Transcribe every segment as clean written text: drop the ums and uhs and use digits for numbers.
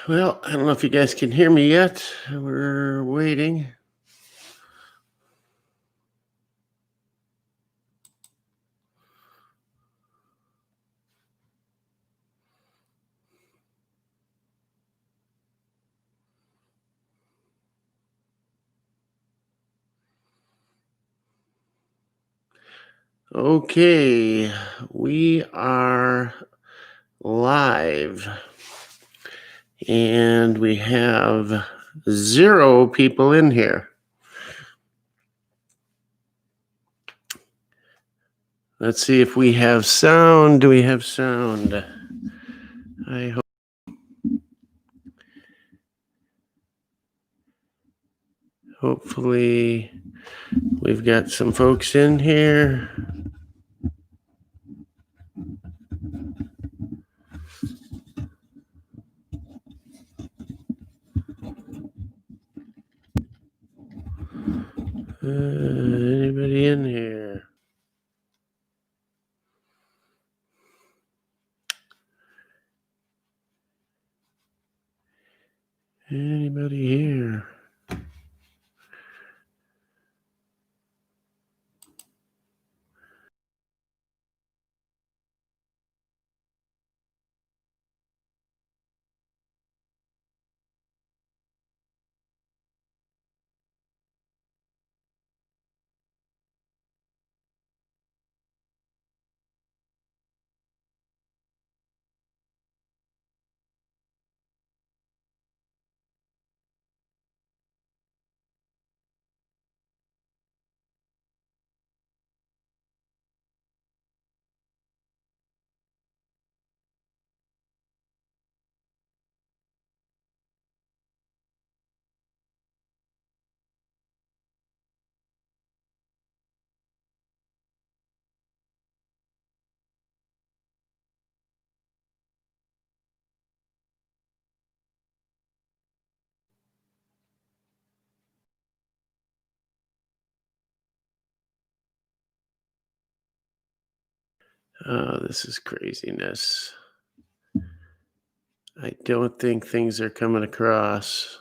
Well, I don't know if you guys can hear me yet. We're waiting. Okay, we are live and we have 0 people in here. Let's see if we have sound. Do we have sound? I hope. Hopefully, we've got some folks in here. Anybody in here? Anybody here? Oh, this is craziness. I don't think things are coming across.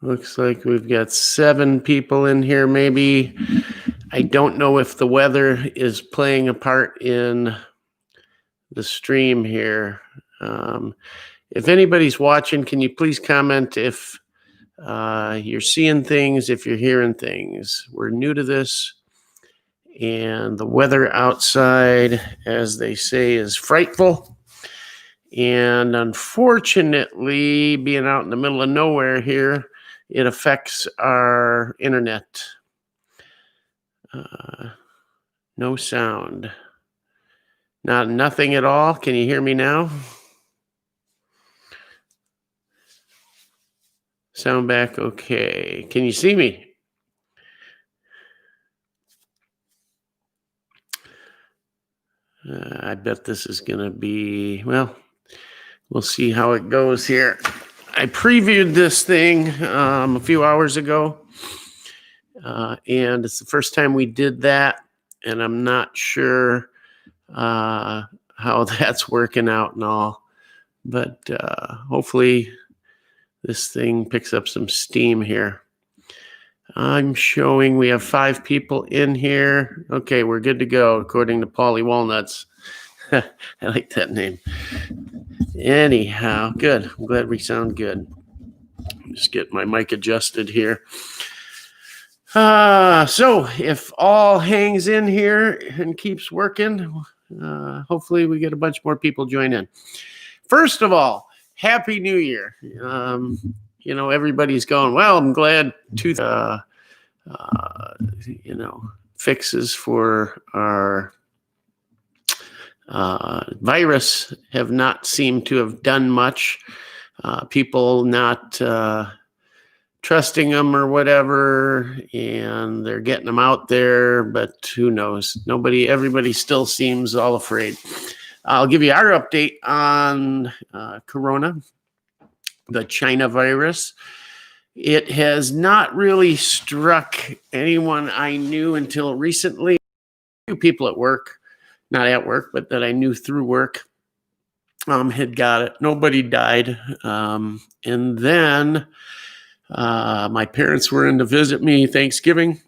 Looks like we've got 7 people in here, maybe. I don't know if the weather is playing a part in the stream here. If anybody's watching, can you please comment if you're seeing things, if you're hearing things? We're new to this, and the weather outside, as they say, is frightful. And unfortunately, being out in the middle of nowhere here, it affects our internet. No sound. Nothing at all. Can you hear me now? Sound back okay. Can you see me? I bet this is going to be, well, we'll see how it goes here. I previewed this thing a few hours ago, and it's the first time we did that, and I'm not sure how that's working out and all, but hopefully this thing picks up some steam here. I'm showing we have 5 people in here. Okay, we're good to go, according to Paulie Walnuts. I like that name. Anyhow, good. I'm glad we sound good. Just get my mic adjusted here. So if all hangs in here and keeps working, hopefully we get a bunch more people join in. First of all, Happy New Year. Everybody's going, well, I'm glad fixes for our virus have not seemed to have done much. People not trusting them or whatever, and they're getting them out there, but who knows? Everybody still seems all afraid. I'll give you our update on Corona, the China virus. It has not really struck anyone I knew until recently. A few people at work, not at work, but that I knew through work. had got it. Nobody died. And then my parents were in to visit me Thanksgiving.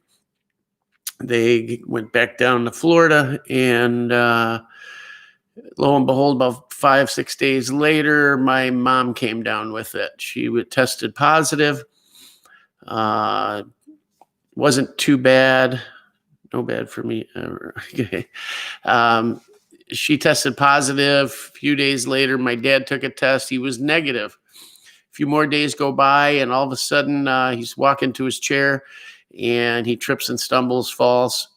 They went back down to Florida, and lo and behold, about 5-6 days later, my mom came down with it. She tested positive. Wasn't too bad. No bad for me. Okay. She tested positive. A few days later, my dad took a test. He was negative. A few more days go by, and all of a sudden, he's walking to his chair, and he trips and stumbles, falls.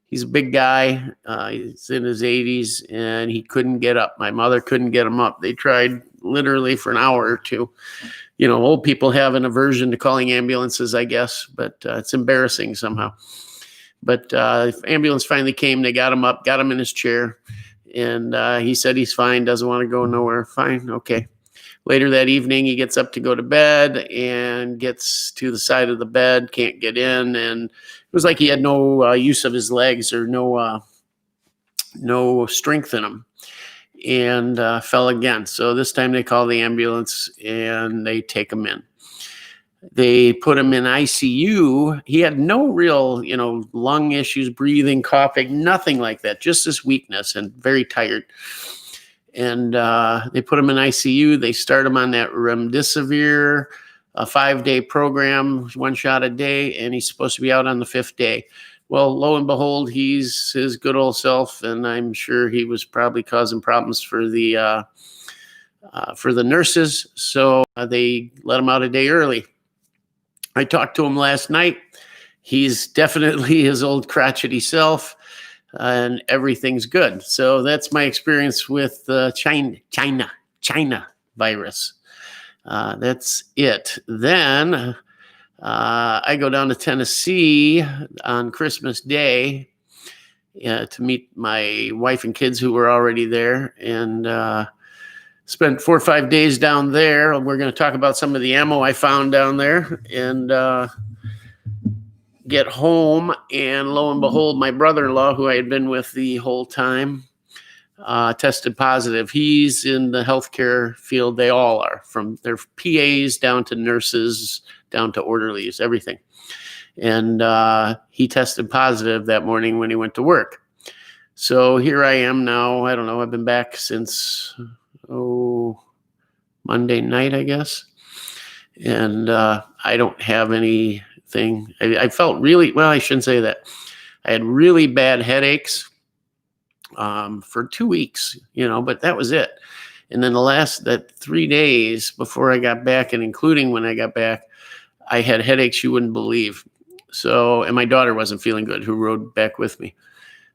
He's a big guy. He's in his 80s, and he couldn't get up. My mother couldn't get him up. They tried literally for an hour or two. You know, old people have an aversion to calling ambulances, I guess, but it's embarrassing somehow. But ambulance finally came. They got him up, got him in his chair, and he said he's fine, doesn't want to go nowhere. Fine, okay. Later that evening, he gets up to go to bed and gets to the side of the bed, can't get in, and it was like he had no use of his legs or no strength in him, and fell again. So this time they call the ambulance and they take him in. They put him in ICU. He had no real, lung issues, breathing, coughing, nothing like that, just this weakness and very tired. And they put him in ICU. They start him on that remdesivir, a 5-day program, 1 shot a day, and he's supposed to be out on the 5th day. Well, lo and behold, he's his good old self, and I'm sure he was probably causing problems for the nurses. So they let him out a day early. I talked to him last night. He's definitely his old crotchety self, and everything's good. So that's my experience with China virus. That's it. Then I go down to Tennessee on Christmas Day to meet my wife and kids who were already there, and spent 4 or 5 days down there. We're going to talk about some of the ammo I found down there, and get home. And lo and behold, my brother-in-law, who I had been with the whole time, tested positive. He's in the healthcare field. They all are, from their PAs down to nurses, down to orderlies, everything. And he tested positive that morning when he went to work. So here I am now. I don't know. I've been back since Monday night, I guess. And I don't have anything. I felt really, well, I shouldn't say that. I had really bad headaches for 2 weeks, but that was it. And then that 3 days before I got back, and including when I got back, I had headaches you wouldn't believe. So, and my daughter wasn't feeling good, who rode back with me.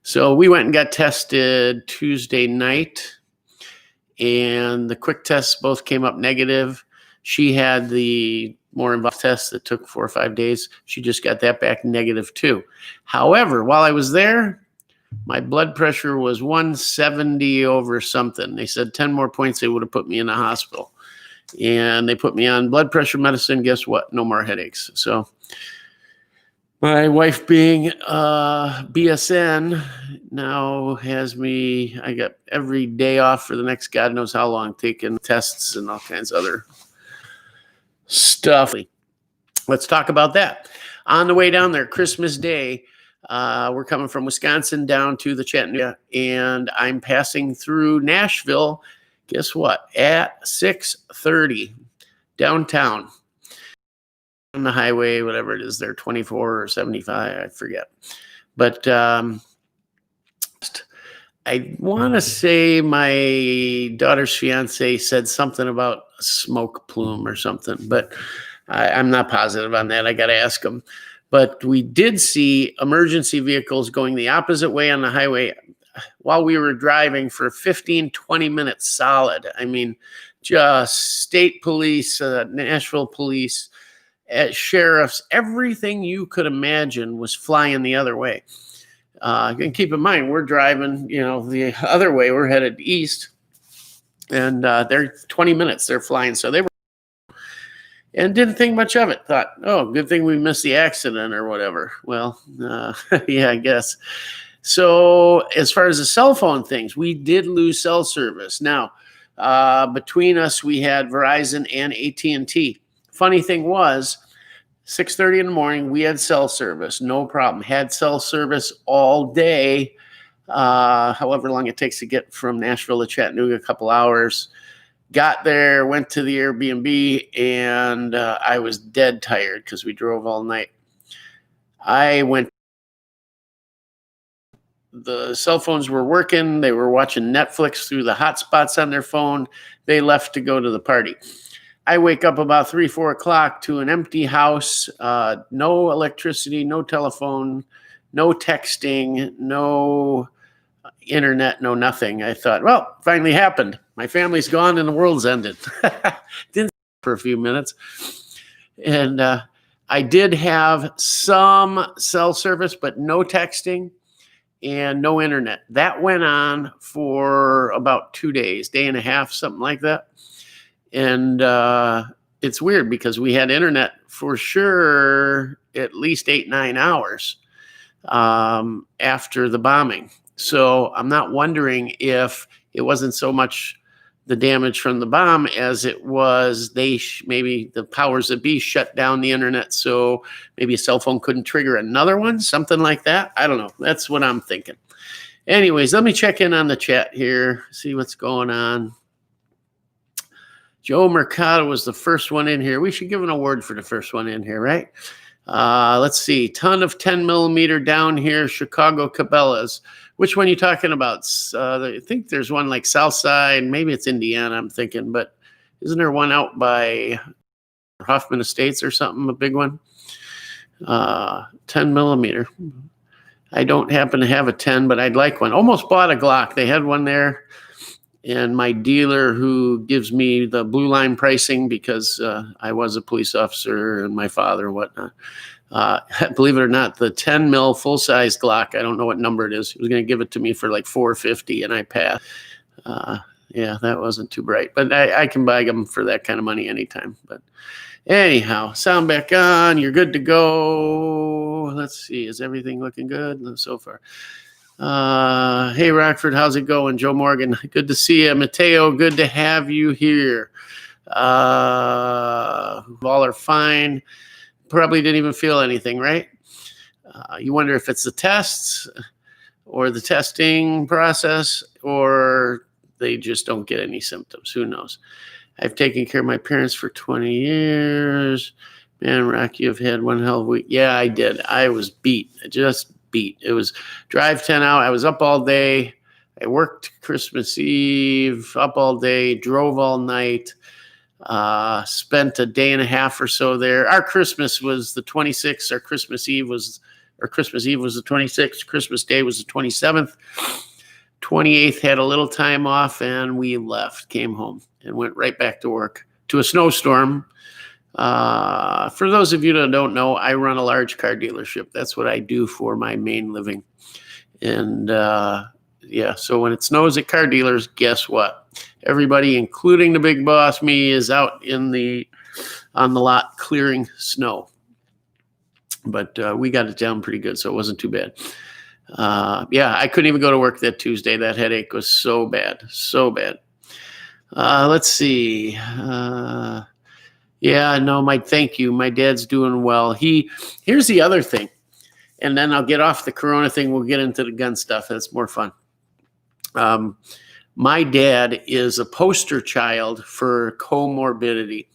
So we went and got tested Tuesday night, and the quick tests both came up negative. She had the more involved test that took 4 or 5 days. She just got that back negative too. However, while I was there, my blood pressure was 170 over something. They said 10 more points, they would have put me in the hospital. And they put me on blood pressure medicine. Guess what? No more headaches. So my wife, being BSN, now has me, I got every day off for the next God knows how long, taking tests and all kinds of other stuff. Let's talk about that. On the way down there, Christmas Day, we're coming from Wisconsin down to the Chattanooga, and I'm passing through Nashville. Guess what? At 6:30 downtown. On the highway, whatever it is there, 24 or 75, I forget. But I want to say my daughter's fiance said something about a smoke plume or something, but I'm not positive on that. I got to ask him. But we did see emergency vehicles going the opposite way on the highway while we were driving for 15, 20 minutes solid. I mean, just state police, Nashville police, sheriffs, everything you could imagine was flying the other way. And keep in mind, we're driving, the other way. We're headed east, and they're 20 minutes. They're flying, so they were, and didn't think much of it. Thought, oh, good thing we missed the accident or whatever. Well, yeah, I guess. So as far as the cell phone things, we did lose cell service. Now, Between us, we had Verizon and AT&T. Funny thing was, 6:30 in the morning, we had cell service, no problem. Had cell service all day, however long it takes to get from Nashville to Chattanooga, a couple hours. Got there, went to the Airbnb, and I was dead tired because we drove all night. The cell phones were working. They were watching Netflix through the hotspots on their phone. They left to go to the party. I wake up about 3, 4 o'clock to an empty house, no electricity, no telephone, no texting, no internet, no nothing. I thought, well, finally happened. My family's gone and the world's ended. Didn't for a few minutes. And I did have some cell service, but no texting and no internet. That went on for about 2 days, day and a half, something like that. And it's weird because we had internet for sure at least 8, 9 hours after the bombing. So I'm not wondering if it wasn't so much the damage from the bomb as it was maybe the powers that be shut down the internet, so maybe a cell phone couldn't trigger another one, something like that. I don't know. That's what I'm thinking. Anyways, let me check in on the chat here, see what's going on. Joe Mercado was the first one in here. We should give an award for the first one in here, right? Let's see. Ton of 10 millimeter down here, Chicago Cabela's. Which one are you talking about? I think there's one like Southside. Maybe it's Indiana, I'm thinking. But isn't there one out by Hoffman Estates or something, a big one? 10 millimeter. I don't happen to have a 10, but I'd like one. Almost bought a Glock. They had one there. And my dealer, who gives me the blue line pricing because I was a police officer and my father and whatnot. Believe it or not, the 10 mil full size Glock, I don't know what number it is. He was going to give it to me for like $450 and I passed. Yeah, that wasn't too bright, but I can buy them for that kind of money anytime. But anyhow, sound back on. You're good to go. Let's see. Is everything looking good so far? Hey, Rockford, how's it going? Joe Morgan, good to see you. Mateo, good to have you here. All are fine. Probably didn't even feel anything, right? You wonder if it's the tests or the testing process, or they just don't get any symptoms. Who knows? I've taken care of my parents for 20 years. Man, Rock, you've had one hell of a week. Yeah, I did. I was beat. Just beat. It was drive 10 hours. I was up all day. I worked Christmas Eve, up all day, drove all night, spent a day and a half or so there. Our Christmas was the 26th. Our Christmas Eve was the 26th. Christmas Day was the 27th. 28th had a little time off, and we left, came home, and went right back to work to a snowstorm. For those of you that don't know, I run a large car dealership. That's what I do for my main living. And yeah, so when it snows at car dealers, guess what? Everybody, including the big boss, me, is out on the lot clearing snow. But we got it down pretty good, so it wasn't too bad. Yeah, I couldn't even go to work that Tuesday. That headache was so bad, so bad. Let's see. Yeah, no, thank you. My dad's doing well. Here's the other thing, and then I'll get off the Corona thing. We'll get into the gun stuff. That's more fun. My dad is a poster child for comorbidity.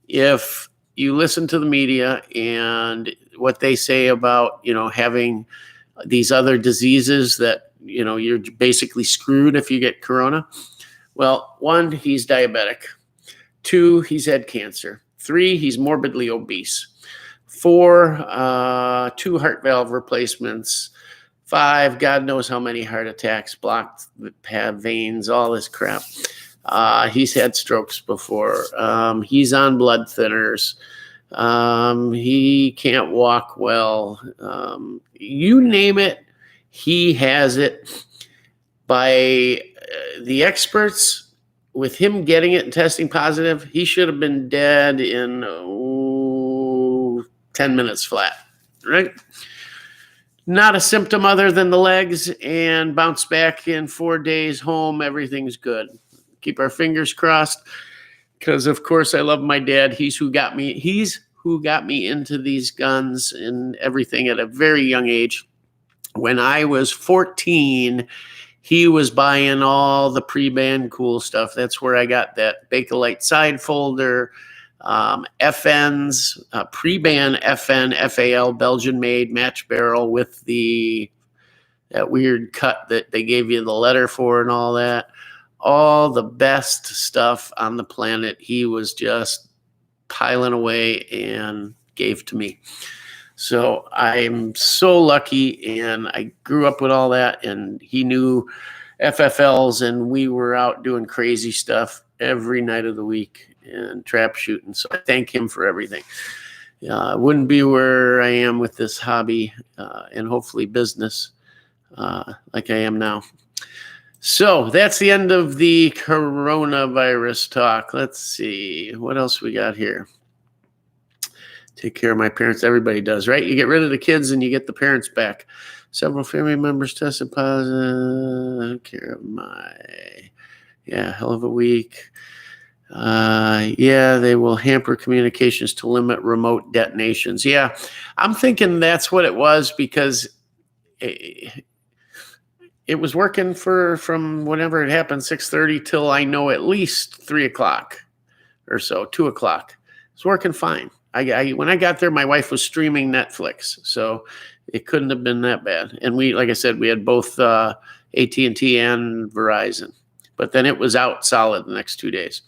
If you listen to the media and what they say about, having these other diseases that, you're basically screwed if you get Corona. Well, 1, he's diabetic. 2, he's had cancer. 3, he's morbidly obese. 4, 2 heart valve replacements. 5, God knows how many heart attacks, blocked veins, all this crap. He's had strokes before. He's on blood thinners. He can't walk well. You name it, he has it. By the experts, with him getting it and testing positive, he should have been dead in 10 minutes flat, right? Not a symptom other than the legs, and bounce back in 4 days home. Everything's good. keep our fingers crossed, because of course I love my dad. He's who got me into these guns and everything at a very young age. When I was 14, he was buying all the pre-band cool stuff. That's where I got that Bakelite side folder, FNs, pre-band FN, FAL, Belgian-made match barrel with that weird cut that they gave you the letter for and all that. All the best stuff on the planet. He was just piling away and gave to me. So I'm so lucky, and I grew up with all that, and he knew FFLs, and we were out doing crazy stuff every night of the week and trap shooting. So I thank him for everything. I wouldn't be where I am with this hobby and hopefully business like I am now. So that's the end of the coronavirus talk. Let's see what else we got here. Take care of my parents. Everybody does, right? You get rid of the kids and you get the parents back. Several family members tested positive. Care of hell of a week. They will hamper communications to limit remote detonations. Yeah, I'm thinking that's what it was, because it was working from whenever it happened, 6:30 till I know at least 3 o'clock or so, 2 o'clock. It's working fine. When I got there, my wife was streaming Netflix, so it couldn't have been that bad. And we, like I said, we had both AT&T and Verizon, but then it was out solid the next 2 days.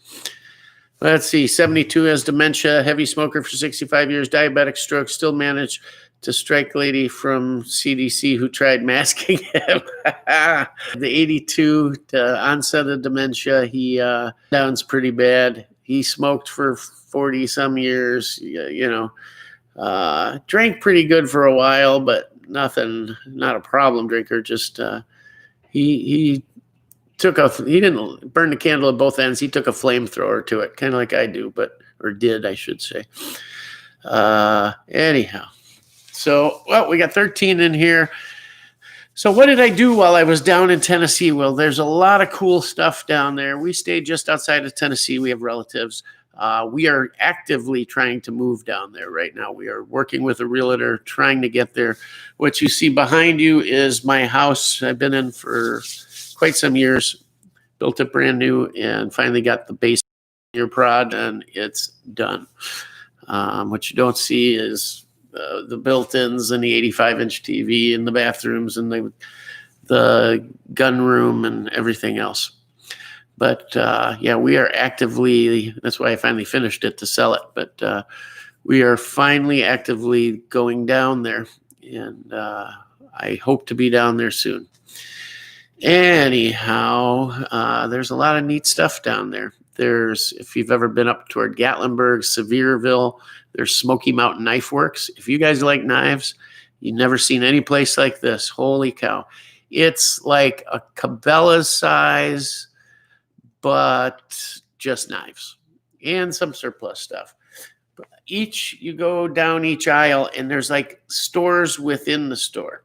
Let's see, 72 has dementia, heavy smoker for 65 years, diabetic, stroke, still managed to strike lady from CDC who tried masking him. The 82, the onset of dementia, he sounds pretty bad. He smoked for 40 some years, drank pretty good for a while, but not a problem drinker. Just he didn't burn the candle at both ends. He took a flamethrower to it, kind of like I do, or did, I should say. Anyhow, so, we got 13 in here. So what did I do while I was down in Tennessee? Well, there's a lot of cool stuff down there. We stayed just outside of Tennessee. We have relatives. We are actively trying to move down there right now. We are working with a realtor trying to get there. What you see behind you is my house I've been in for quite some years. Built it brand new and finally got the base your prod, and it's done. What you don't see is the built-ins and the 85-inch TV in the bathrooms and the gun room and everything else. But we are actively, that's why I finally finished it to sell it. But we are finally actively going down there, and I hope to be down there soon. Anyhow, there's a lot of neat stuff down there. If you've ever been up toward Gatlinburg, Sevierville, there's Smoky Mountain Knife Works. If you guys like knives, you've never seen any place like this. Holy cow. It's like a Cabela's size, but just knives and some surplus stuff. You go down each aisle and there's like stores within the store.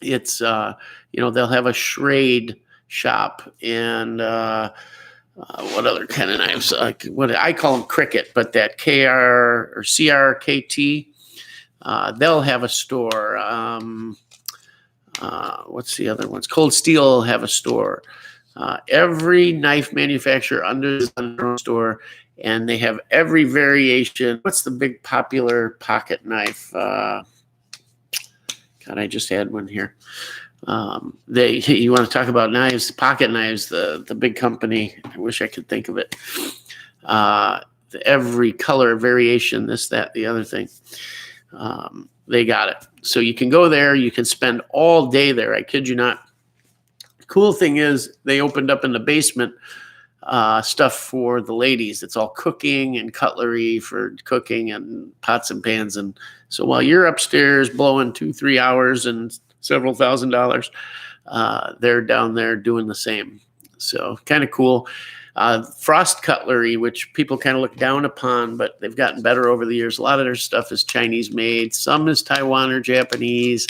It's, they'll have a Schrade shop and, what other kind of knives? What I call them Cricket, but that KR or CRKT, they'll have a store. What's the other ones? Cold Steel will have a store. Every knife manufacturer under the store, and they have every variation. What's the big popular pocket knife? God, I just had one here. You want to talk about knives, pocket knives, the big company. I wish I could think of it. Every color variation, this, that, the other thing. They got it. So you can go there. You can spend all day there. I kid you not. Cool thing is they opened up in the basement stuff for the ladies. It's all cooking and cutlery for cooking and pots and pans. And so while you're upstairs blowing 2-3 hours and several $1,000s, they're down there doing the same. So kind of cool. Frost cutlery, which people kind of look down upon, but they've gotten better over the years. A lot of their stuff is Chinese made. Some is Taiwan or Japanese,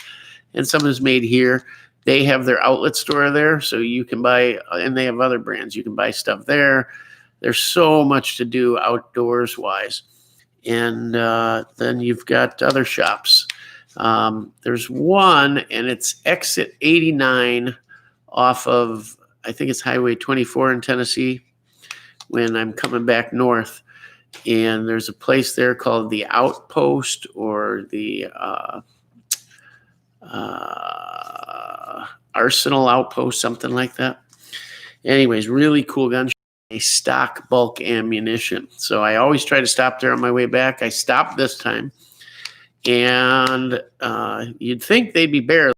and some is made here. They have their outlet store there, so you can buy, and they have other brands. You can buy stuff there. There's so much to do outdoors wise. And then you've got other shops. There's one, and it's exit 89 off of, I think it's Highway 24 in Tennessee when I'm coming back north. And there's a place there called the Outpost or the Arsenal Outpost, something like that. Anyways, really cool gun shop. A stock bulk ammunition. So I always try to stop there on my way back. I stopped this time. And you'd think they'd be barely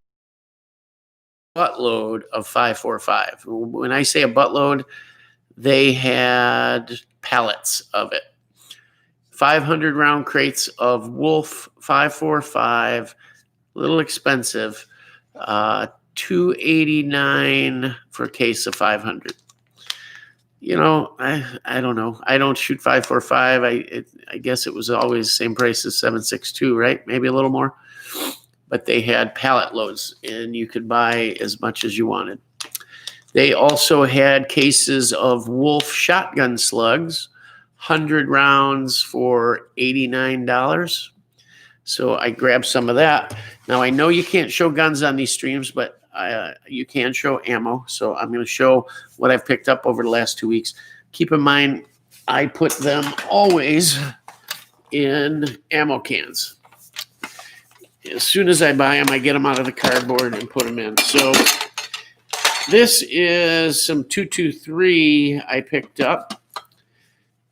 a buttload of 5.45. When I say a buttload, they had pallets of it. 500 round crates of Wolf 5.45, a little expensive, $289 for a case of 500. You know, I don't know. I don't shoot 5.45. I guess it was always the same price as 7.62, right? Maybe a little more. But they had pallet loads, and you could buy as much as you wanted. They also had cases of Wolf shotgun slugs, 100 rounds for $89. So I grabbed some of that. Now, I know you can't show guns on these streams, but you can show ammo. So I'm going to show what I've picked up over the last 2 weeks. Keep in mind, I put them always in ammo cans. As soon as I buy them, I get them out of the cardboard and put them in. So this is some 223 I picked up.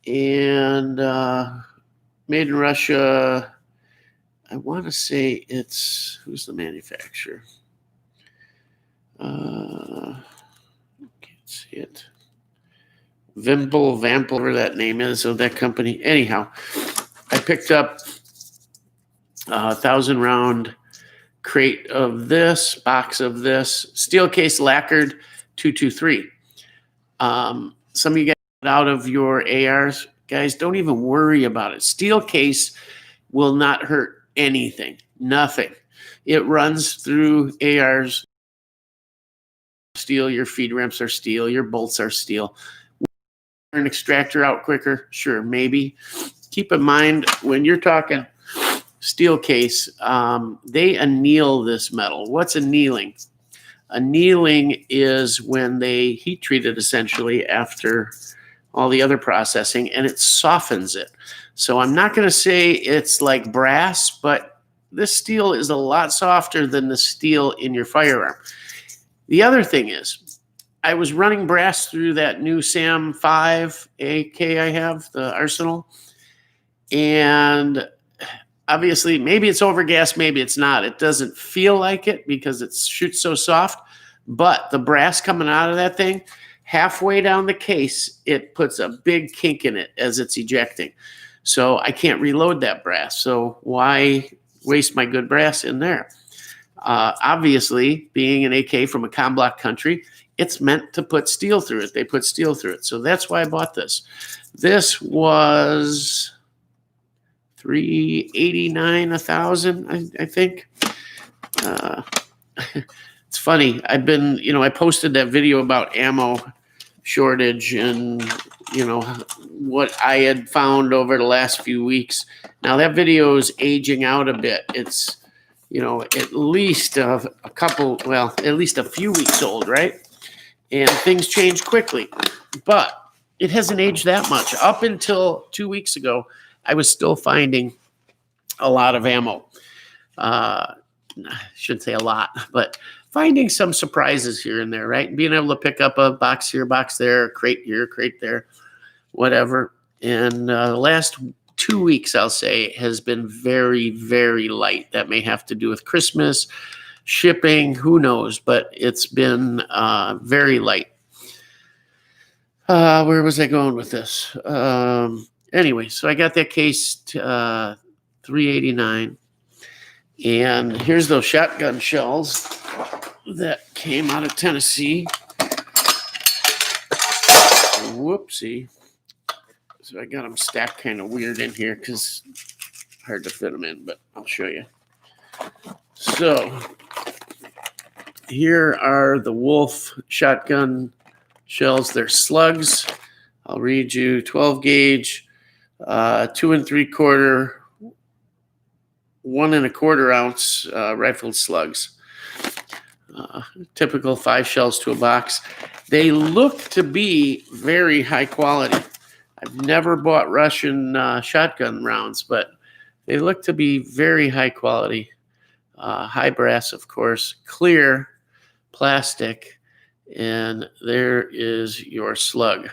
And made in Russia. I want to say it's, who's the manufacturer? Can't see it. Vampel, whatever that name is of that company. Anyhow, I picked up a 1,000 round crate of this, box of this, steel case lacquered 223. Some of you guys out of your ARs, guys, don't even worry about it. Steel case will not hurt anything, nothing. It runs through ARs. Steel, your feed ramps are steel, your bolts are steel. An extractor out quicker, sure, maybe. Keep in mind when you're talking steel case, they anneal this metal. What's annealing? Annealing is when they heat treat it essentially after all the other processing, and it softens it. So I'm not going to say it's like brass, but this steel is a lot softer than the steel in your firearm. The other thing is, I was running brass through that new Sam 5 AK I have, the Arsenal, and obviously maybe it's overgas, maybe it's not. It doesn't feel like it because it shoots so soft, but the brass coming out of that thing, halfway down the case, it puts a big kink in it as it's ejecting. So I can't reload that brass. So why waste my good brass in there? Obviously, being an AK from a comm block country, it's meant to put steel through it. They put steel through it. So that's why I bought this. This was $389 1,000, I think. It's funny. I've been, I posted that video about ammo shortage and, what I had found over the last few weeks. Now that video is aging out a bit. It's, at least at least a few weeks old, right? And things change quickly, but it hasn't aged that much. Up until 2 weeks ago, I was still finding a lot of ammo. I shouldn't say a lot, but finding some surprises here and there, right? Being able to pick up a box here, box there, crate here, crate there, whatever. And the last 2 weeks, I'll say, has been very, very light. That may have to do with Christmas, shipping, who knows, but it's been very light. Where was I going with this? Anyway, so I got that case $389. And here's those shotgun shells that came out of Tennessee. Whoopsie. So I got them stacked kind of weird in here because hard to fit them in, but I'll show you. So here are the Wolf shotgun shells. They're slugs. I'll read you 12 gauge, 2 3/4, 1 1/4 ounce rifled slugs. Typical 5 shells to a box. They look to be very high quality. I've never bought Russian shotgun rounds, but they look to be very high quality. High brass, of course, clear plastic, and there is your slug.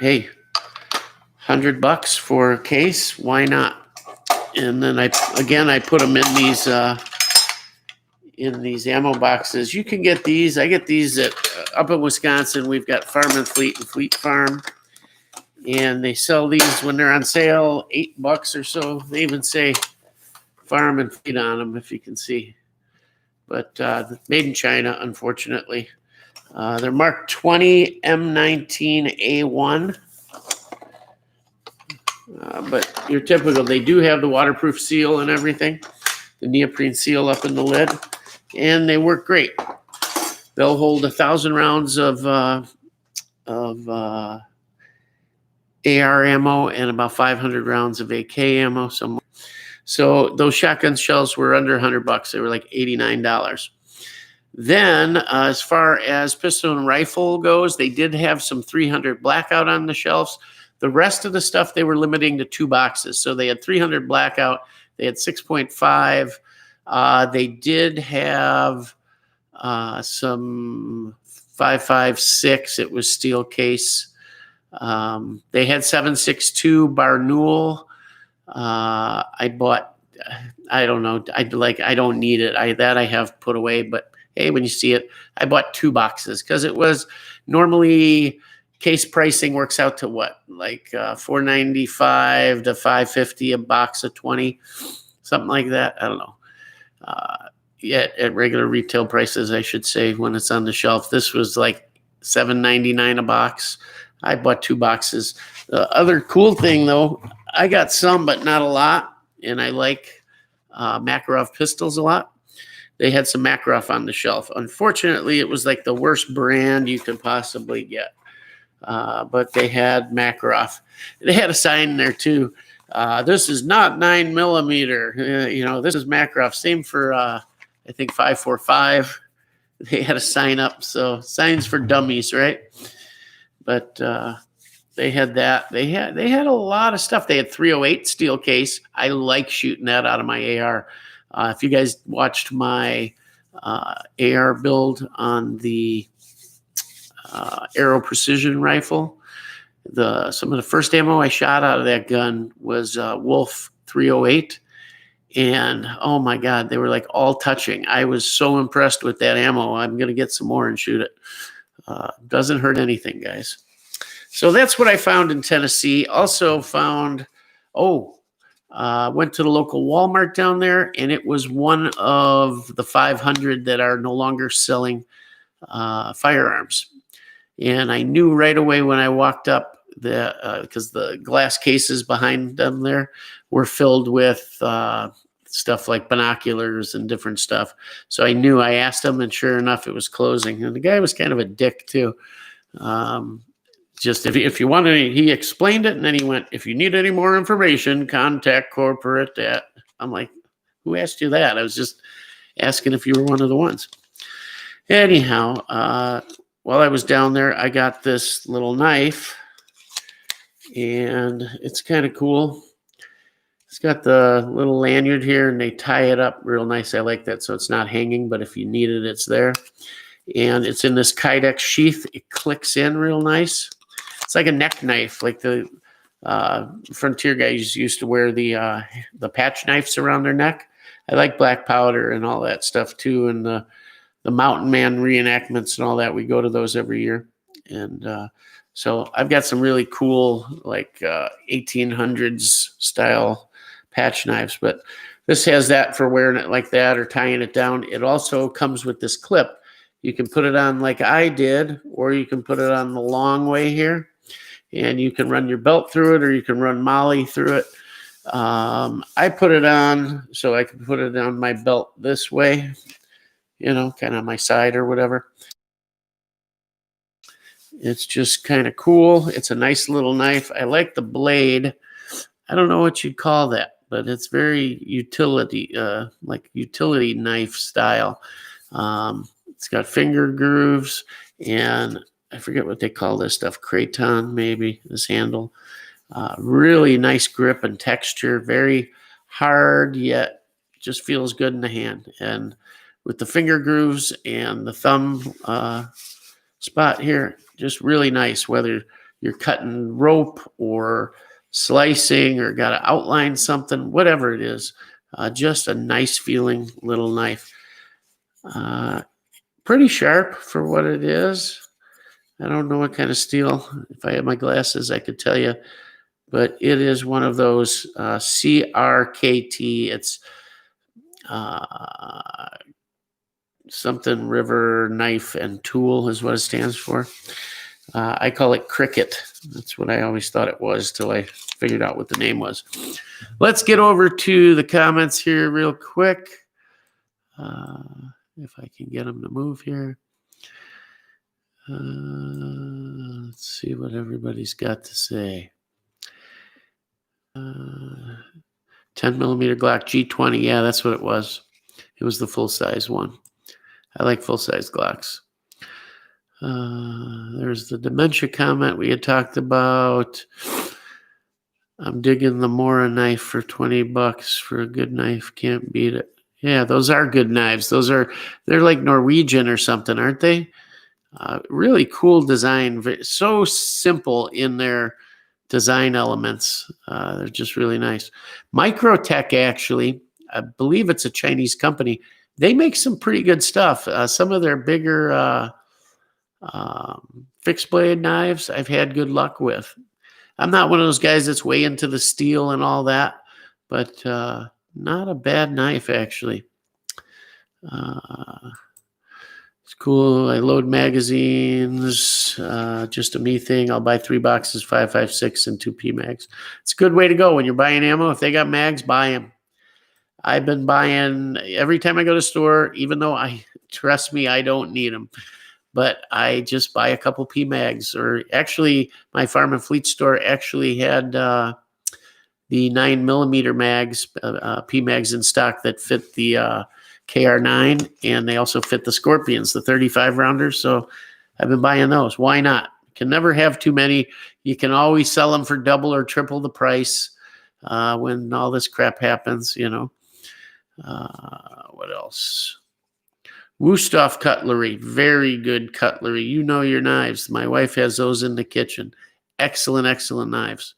Hey, $100 for a case, why not? And then I put them in these ammo boxes. You can get these. I get these at up in Wisconsin. We've got Farm and Fleet and Fleet Farm, and they sell these when they're on sale, $8 or so. They even say Farm and Fleet on them, if you can see. But made in China, unfortunately. They're marked 20 M19A1. But you're typical. They do have the waterproof seal and everything, the neoprene seal up in the lid, and they work great. They'll hold 1,000 rounds of AR ammo and about 500 rounds of AK ammo. So those shotgun shells were under $100. They were like $89. Then, as far as pistol and rifle goes, they did have some 300 blackout on the shelves. The rest of the stuff they were limiting to 2 boxes. So they had 300 blackout. They had 6.5. They did have some 5.56. It was steel case. They had 7.62 Barnul. I bought. I don't know. I don't need it. I have put away. But hey, when you see it, I bought 2 boxes because it was normally. Case pricing works out to what, like $4.95 to $5.50 a box of 20, something like that. I don't know. At regular retail prices, I should say, when it's on the shelf. This was like $7.99 a box. I bought 2 boxes. The other cool thing, though, I got some, but not a lot, and I like Makarov pistols a lot. They had some Makarov on the shelf. Unfortunately, it was like the worst brand you could possibly get. But they had Makarov. They had a sign there too. This is not 9mm. This is Makarov. Same for I think 5.45. They had a sign up. So signs for dummies, right? But they had that. They had a lot of stuff. They had 308 steel case. I like shooting that out of my AR. If you guys watched my AR build on the Aero Precision rifle, some of the first ammo I shot out of that gun was Wolf 308, and oh my God, they were like all touching. I was so impressed with that ammo. I'm gonna get some more and shoot it. Doesn't hurt anything, guys. So that's what I found in Tennessee. Also found, went to the local Walmart down there, and it was one of the 500 that are no longer selling firearms. And I knew right away when I walked up, because the glass cases behind them there were filled with stuff like binoculars and different stuff. So I knew. I asked him, and sure enough, it was closing. And the guy was kind of a dick too. Just if you wanted, he explained it, and then he went, "If you need any more information, contact corporate at." I'm like, "Who asked you that?" I was just asking if you were one of the ones. Anyhow, while I was down there, I got this little knife, and it's kind of cool. It's got the little lanyard here, and they tie it up real nice. I like that, so it's not hanging, but if you need it, it's there. And it's in this Kydex sheath. It clicks in real nice. It's like a neck knife, like the frontier guys used to wear the patch knives around their neck. I like black powder and all that stuff too, and the Mountain Man reenactments and all that. We go to those every year. And so I've got some really cool, like 1800s style patch knives, but this has that for wearing it like that or tying it down. It also comes with this clip. You can put it on like I did, or you can put it on the long way here, and you can run your belt through it, or you can run Molly through it. I put it on so I can put it on my belt this way, kind of my side or whatever. It's just kind of cool. It's a nice little knife. I like the blade. I don't know what you'd call that, but it's very utility, like utility knife style. It's got finger grooves, and I forget what they call this stuff. Craton, maybe, this handle. Really nice grip and texture. Very hard, yet just feels good in the hand. And with the finger grooves and the thumb spot here, just really nice, whether you're cutting rope or slicing or got to outline something, whatever it is. Just a nice feeling little knife. Pretty sharp for what it is. I don't know what kind of steel. If I had my glasses, I could tell you. But it is one of those CRKT. It's something River Knife and Tool is what it stands for. I call it Cricket. That's what I always thought it was till I figured out what the name was. Let's get over to the comments here real quick. If I can get them to move here. Let's see what everybody's got to say. 10 millimeter Glock G20. Yeah, that's what it was. It was the full size one. I like full size Glocks. There's the dementia comment we had talked about. I'm digging the Mora knife for $20 for a good knife. Can't beat it. Yeah, those are good knives. They're like Norwegian or something, aren't they? Really cool design. So simple in their design elements. They're just really nice. Microtech, actually, I believe it's a Chinese company. They make some pretty good stuff. Some of their bigger fixed blade knives I've had good luck with. I'm not one of those guys that's way into the steel and all that, but not a bad knife, actually. It's cool. I load magazines, just a me thing. I'll buy 3 boxes, 5.56 and 2 PMags. It's a good way to go when you're buying ammo. If they got mags, buy them. I've been buying every time I go to the store, even though trust me, I don't need them. But I just buy a couple PMags. Or actually, my Farm and Fleet store actually had the 9 millimeter mags, PMags in stock that fit the KR9, and they also fit the Scorpions, the 35 rounders. So I've been buying those. Why not? Can never have too many. You can always sell them for double or triple the price when all this crap happens, What else? Wusthof cutlery, very good cutlery. You know your knives. My wife has those in the kitchen. Excellent, excellent knives.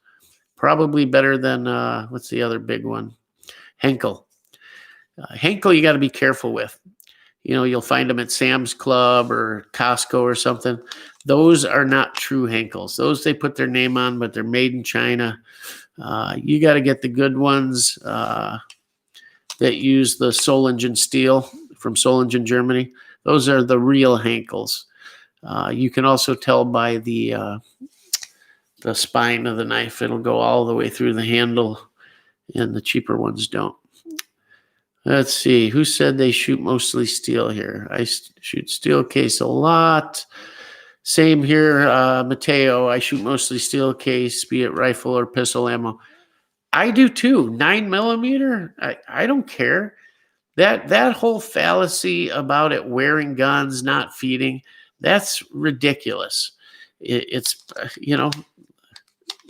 Probably better than, what's the other big one? Henkel. Henkel, you got to be careful with. You'll find them at Sam's Club or Costco or something. Those are not true Henkels. Those they put their name on, but they're made in China. You got to get the good ones that use the Solingen steel from Solingen, Germany. Those are the real Henkels. You can also tell by the spine of the knife. It'll go all the way through the handle, and the cheaper ones don't. Let's see. Who said they shoot mostly steel here? I shoot steel case a lot. Same here, Mateo. I shoot mostly steel case, be it rifle or pistol ammo. I do too. 9 millimeter. I don't care. That whole fallacy about it wearing guns, not feeding, that's ridiculous. It's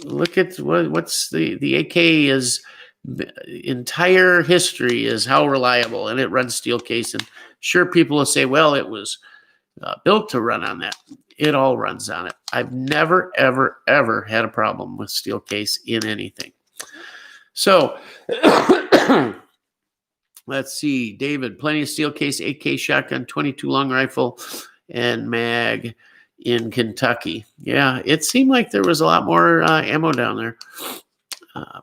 look at what's the AK is. Entire history is how reliable, and it runs steel case. And sure, people will say, well, it was built to run on that. It all runs on it. I've never, ever, ever had a problem with steel case in anything. So let's see, David, plenty of steel case, AK shotgun, 22 long rifle, and mag in Kentucky. Yeah, it seemed like there was a lot more ammo down there.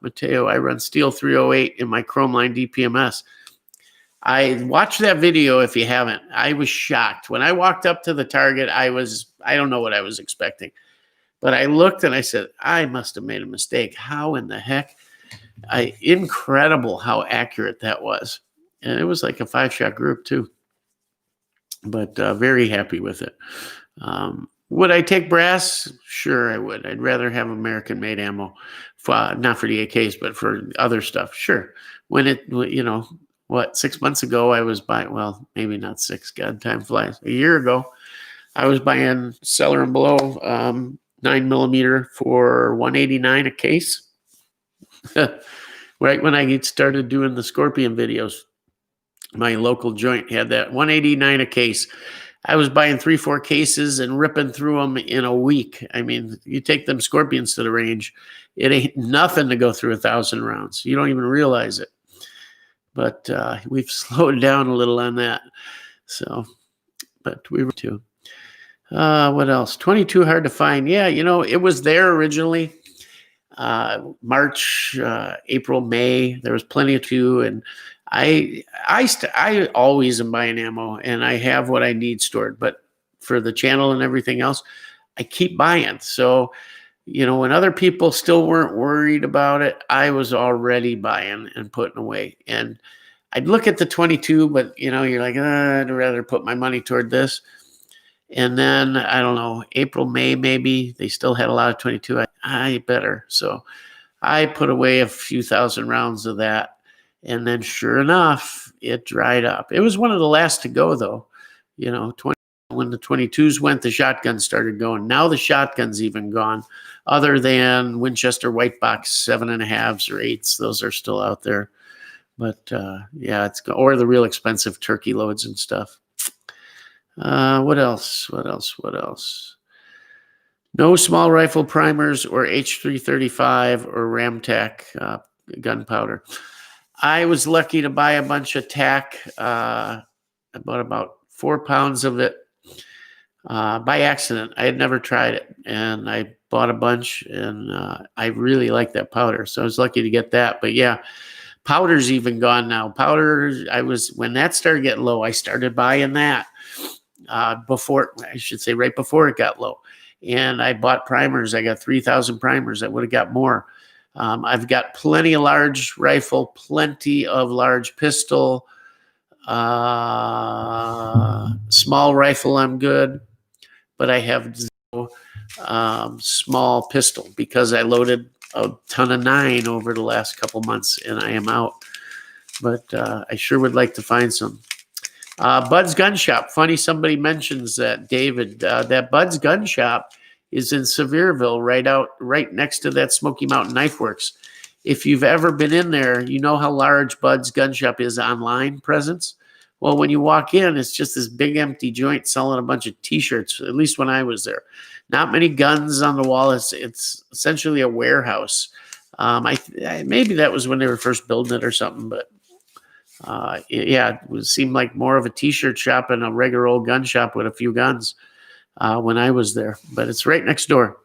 Mateo, I run Steel 308 in my Chrome Line DPMS. I watched that video if you haven't. I was shocked. When I walked up to the target, I don't know what I was expecting. But I looked and I said, I must have made a mistake. How in the heck? Incredible how accurate that was. And it was like a 5-shot group too. But very happy with it. Would I take brass? Sure, I would. I'd rather have American-made ammo, not for the AKs, but for other stuff. Sure. When it, 6 months ago, I was buying, well, maybe not 6, God, time flies. A year ago, I was buying Cellar and Below 9mm for $189 a case. Right when I started doing the Scorpion videos, my local joint had that $189 a case. I was buying 3-4 cases and ripping through them in a week. I mean, you take them Scorpions to the range, it ain't nothing to go through 1,000 rounds. You don't even realize it. But we've slowed down a little on that. So, but we were too. What else? 22 hard to find. Yeah, it was there originally. March, April, May. There was plenty of 2, and I always am buying ammo, and I have what I need stored. But for the channel and everything else, I keep buying. So, when other people still weren't worried about it, I was already buying and putting away. And I'd look at the 22, but you're like, I'd rather put my money toward this. And then, I don't know, April, May, maybe, they still had a lot of 22. I better. So I put away a few thousand rounds of that. And then sure enough, it dried up. It was one of the last to go, though. When the 22s went, the shotguns started going. Now the shotgun's even gone, other than Winchester white box 7.5s or 8s. Those are still out there. But yeah, or the real expensive turkey loads and stuff. What else? No small rifle primers or H335 or Ramtac gunpowder. I was lucky to buy a bunch of tack. I bought about 4 pounds of it by accident. I had never tried it, and I bought a bunch, and I really like that powder. So I was lucky to get that. But yeah, powder's even gone now. Powder, when that started getting low, I started buying that. Right before it got low. And I bought primers. I got 3,000 primers. I would have got more. I've got plenty of large rifle, plenty of large pistol, small rifle. I'm good, but I have zero small pistol because I loaded a ton of 9 over the last couple months, and I am out. But I sure would like to find some. Bud's Gun Shop. Funny somebody mentions that, David. That Bud's Gun Shop is in Sevierville, right next to that Smoky Mountain Knife Works. If you've ever been in there, you know how large Bud's Gun Shop is online presence. Well, when you walk in, it's just this big empty joint selling a bunch of T-shirts, at least when I was there. Not many guns on the wall. It's essentially a warehouse. Maybe that was when they were first building it or something, but it seemed like more of a T-shirt shop and a regular old gun shop with a few guns when I was there. But it's right next door.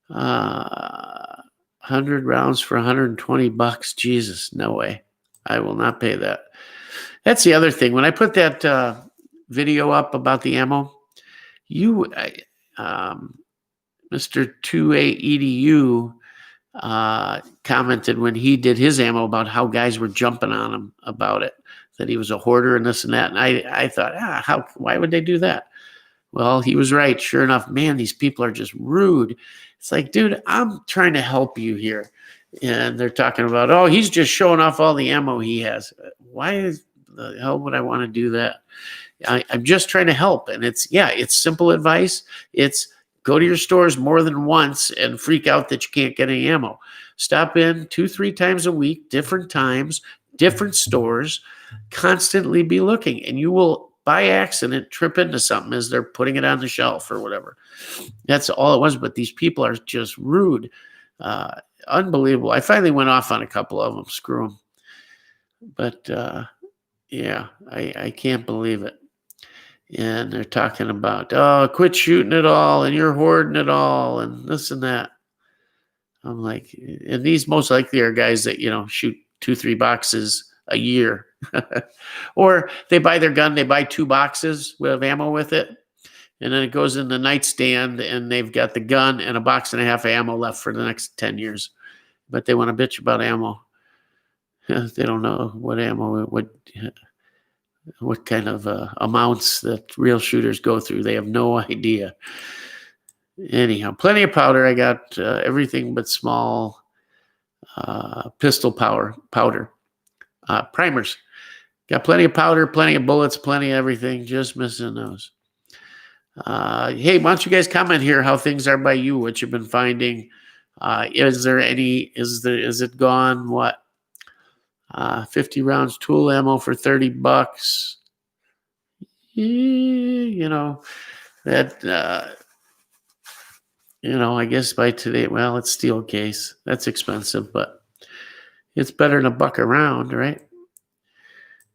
100 rounds for $120. Jesus, no way. I will not pay that. That's the other thing. When I put that video up about the ammo, Mr. 2A EDU commented when he did his ammo about how guys were jumping on him about it, that he was a hoarder and this and that. And I thought, why would they do that? Well, he was right. Sure enough, man, these people are just rude. It's like, dude, I'm trying to help you here. And they're talking about, oh, he's just showing off all the ammo he has. Why the hell would I want to do that? I'm just trying to help. And it's simple advice. It's go to your stores more than once and freak out that you can't get any ammo. Stop in 2-3 times a week, different times, different stores, constantly be looking, and you will by accident trip into something as they're putting it on the shelf or whatever. That's all it was. But these people are just rude. Unbelievable. I finally went off on a couple of them. Screw them. But I can't believe it. And they're talking about, oh, quit shooting it all, and you're hoarding it all, and this and that. I'm like, and these most likely are guys that, shoot 2-3 boxes a year. Or they buy their gun, they buy 2 boxes with ammo with it, and then it goes in the nightstand, and they've got the gun and a box and a half of ammo left for the next 10 years. but they want to bitch about ammo. They don't know what ammo, what kind of amounts that real shooters go through. They have no idea. Anyhow, plenty of powder. I got everything but small pistol powder. Primers. Got plenty of powder, plenty of bullets, plenty of everything. Just missing those. Hey, why don't you guys comment here how things are by you, what you've been finding. Is it gone? What? 50 rounds tool ammo for $30. You know, that, I guess by today, well, it's steel case. That's expensive, but it's better than $1 a round, right?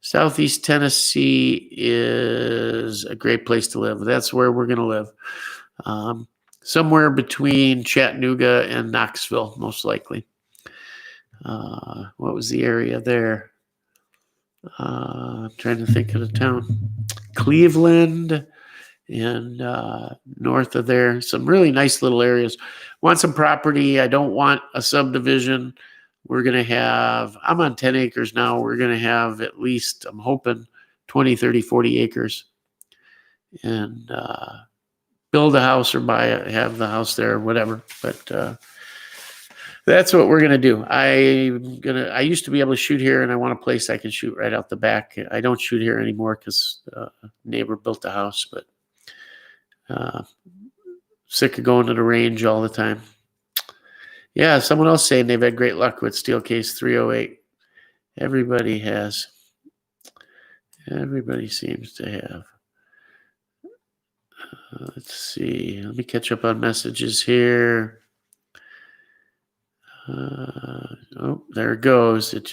Southeast Tennessee is a great place to live. That's where we're going to live. Somewhere between Chattanooga and Knoxville, most likely. What was the area there? I'm trying to think of the town. Cleveland and north of there. Some really nice little areas. Want some property. I don't want a subdivision. We're going to have, I'm on 10 acres now. We're going to have at least, I'm hoping, 20, 30, 40 acres. And build a house or have the house there or whatever. But that's what we're going to do. I used to be able to shoot here, and I want a place I can shoot right out the back. I don't shoot here anymore because a neighbor built a house, but sick of going to the range all the time. Yeah, someone else saying they've had great luck with Steelcase 308. Everybody has. Everybody seems to have. Let's see. Let me catch up on messages here. Oh, there it goes. It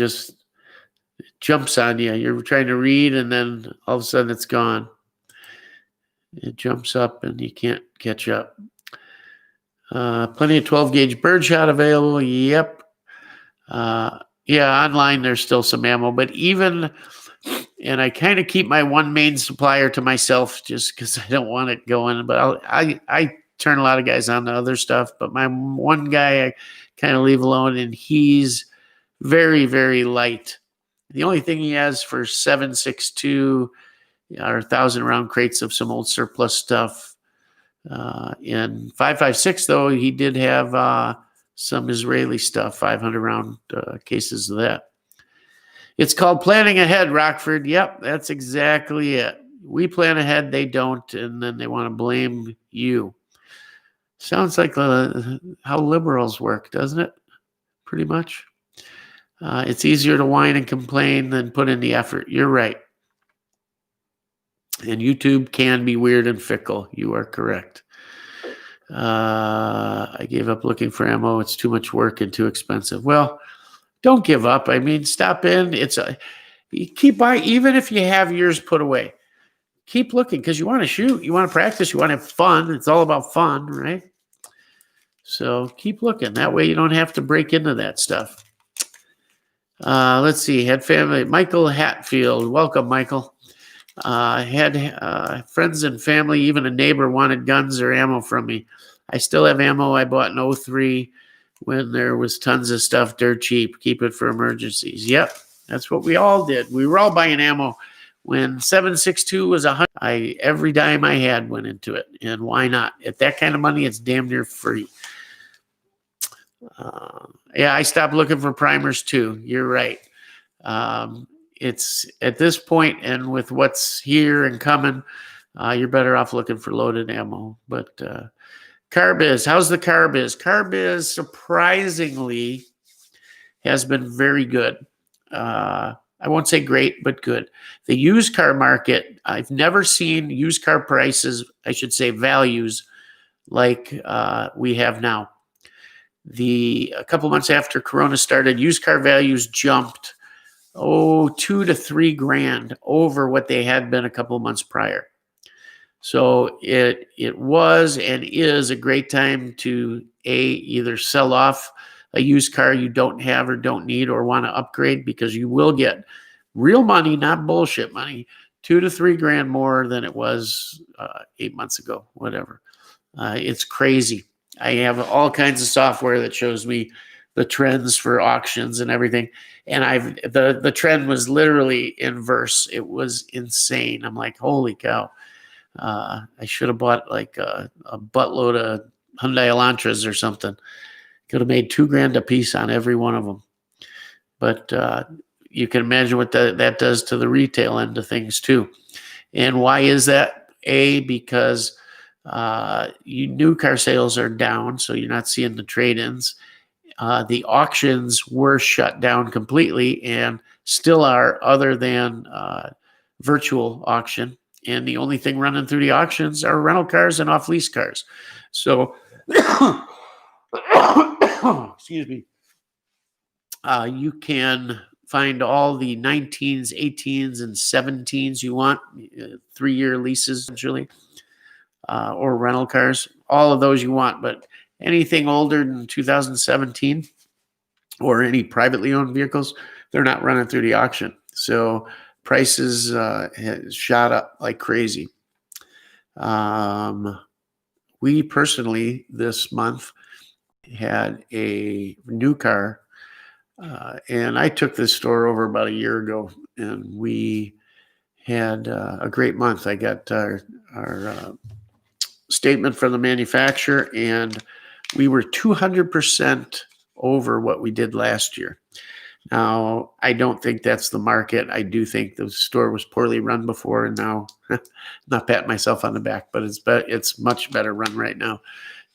jumps on you. You're trying to read, and then all of a sudden it's gone. It jumps up, and you can't catch up. Plenty of 12-gauge birdshot available. Yep. Yeah, online there's still some ammo, but and I kind of keep my one main supplier to myself just because I don't want it going. But I turn a lot of guys on to other stuff, but my one guy I kind of leave alone, and he's very, very light. The only thing he has for 7.62 are 1,000-round crates of some old surplus stuff. In 5.56, though, he did have some Israeli stuff, 500-round cases of that. It's called planning ahead, Rockford. Yep, that's exactly it. We plan ahead, they don't, and then they want to blame you. Sounds like how liberals work, doesn't it? Pretty much. It's easier to whine and complain than put in the effort. You're right. And YouTube can be weird and fickle. You are correct. I gave up looking for ammo. It's too much work and too expensive. Well, don't give up. I mean, stop in. You keep buying, even if you have yours put away. Keep looking because you want to shoot. You want to practice. You want to have fun. It's all about fun, right? So keep looking. That way you don't have to break into that stuff. Let's see. Had family. Michael Hatfield. Welcome, Michael. Had friends and family, even a neighbor wanted guns or ammo from me. I still have ammo I bought in 2003 when there was tons of stuff dirt cheap. Keep it for emergencies. Yep, that's what we all did. We were all buying ammo. When 7.62 was $100, every dime I had went into it. And why not? At that kind of money, it's damn near free. Yeah, I stopped looking for primers too. You're right. It's at this point, and with what's here and coming, you're better off looking for loaded ammo. But CarBiz, how's the CarBiz? CarBiz surprisingly has been very good. I won't say great, but good. The used car market, I've never seen used car prices, I should say values, like we have now. A couple months after Corona started, used car values jumped, $2,000 to $3,000 over what they had been a couple of months prior. So it was and is a great time to either sell off a used car you don't have or don't need or want to upgrade, because you will get real money, not bullshit money, $2,000 to $3,000 more than it was 8 months ago, whatever. It's crazy. I have all kinds of software that shows me the trends for auctions and everything. And the trend was literally inverse. It was insane. I'm like, holy cow. I should have bought like a buttload of Hyundai Elantras or something. Could have made $2,000 a piece on every one of them. But you can imagine what that does to the retail end of things too. And why is that? Because new car sales are down, so you're not seeing the trade-ins. The auctions were shut down completely and still are, other than virtual auction. And the only thing running through the auctions are rental cars and off-lease cars. So, excuse me, you can find all the 19s, 18s, and 17s you want, 3-year leases, essentially, or rental cars, all of those you want. But anything older than 2017 or any privately owned vehicles, they're not running through the auction. So prices shot up like crazy. We personally this month had a new car, and I took this store over about a year ago, and we had a great month. I got our statement from the manufacturer, and we were 200% over what we did last year. Now, I don't think that's the market. I do think the store was poorly run before, and now, not patting myself on the back, but it's much better run right now.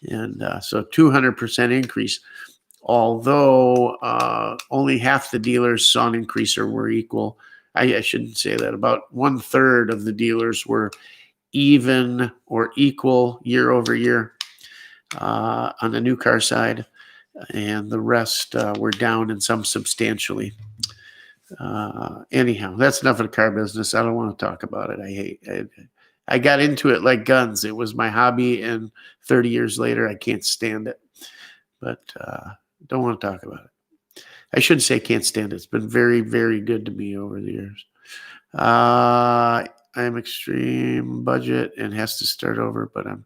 And so 200% increase. Although only half the dealers saw an increase or were equal. I shouldn't say that. About 1/3 of the dealers were even or equal year over year on the new car side, and the rest were down, and some substantially. Anyhow, that's enough of the car business. I don't want to talk about it. I got into it like guns. It was my hobby, and 30 years later, I can't stand it. But don't want to talk about it. I shouldn't say can't stand it. It's been very, very good to me over the years. I'm extreme budget and has to start over, but I'm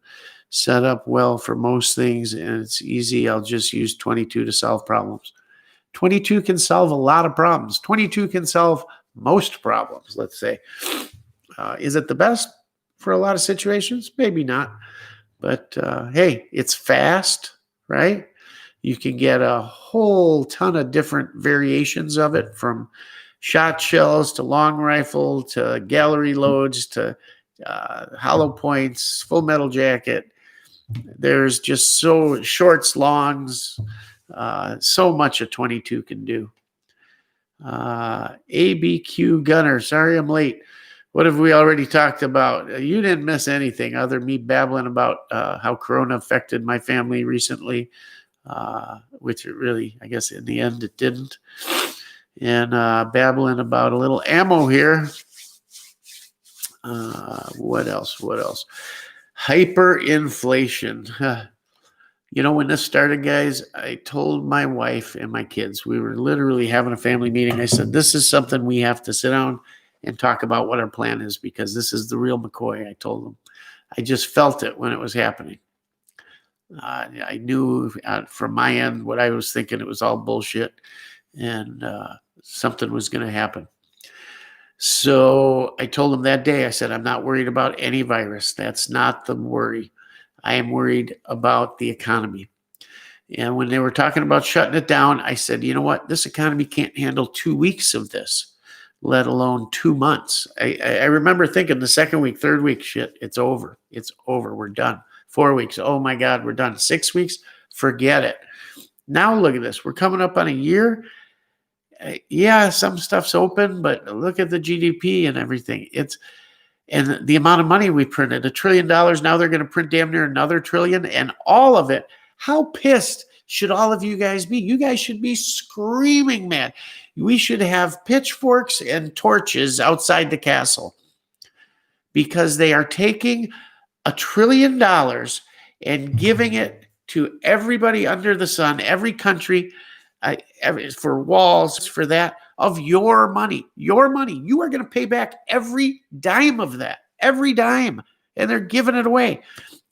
set up well for most things, and it's easy. I'll just use 22 to solve problems. 22 can solve a lot of problems. 22 can solve most problems, let's say. Is it the best for a lot of situations? Maybe not. But hey, it's fast, right? You can get a whole ton of different variations of it, from shot shells to long rifle to gallery loads to hollow points, full metal jacket. There's just so shorts, longs, so much a 22 can do. ABQ Gunner, sorry I'm late. What have we already talked about? You didn't miss anything other than me babbling about how Corona affected my family recently, which it really, I guess in the end it didn't. And babbling about a little ammo here. What else? Hyperinflation. When this started, guys, I told my wife and my kids, we were literally having a family meeting. I said, this is something we have to sit down and talk about what our plan is, because this is the real McCoy. I told them. I just felt it when it was happening. I knew from my end what I was thinking. It was all bullshit, and something was going to happen. So I told them that day, I said, I'm not worried about any virus. That's not the worry. I am worried about the economy. And when they were talking about shutting it down, I said, you know what? This economy can't handle 2 weeks of this, let alone 2 months. I remember thinking the second week, third week, shit, it's over. It's over. We're done. 4 weeks. Oh my God, we're done. 6 weeks. Forget it. Now look at this. We're coming up on a year. Yeah, some stuff's open, but look at the GDP and everything. And the amount of money we printed, $1 trillion. Now they're going to print damn near another trillion, and all of it. How pissed should all of you guys be? You guys should be screaming mad. We should have pitchforks and torches outside the castle, because they are taking $1 trillion and giving it to everybody under the sun, every country, for walls, for that, of your money. Your money. You are going to pay back every dime of that, every dime. And they're giving it away.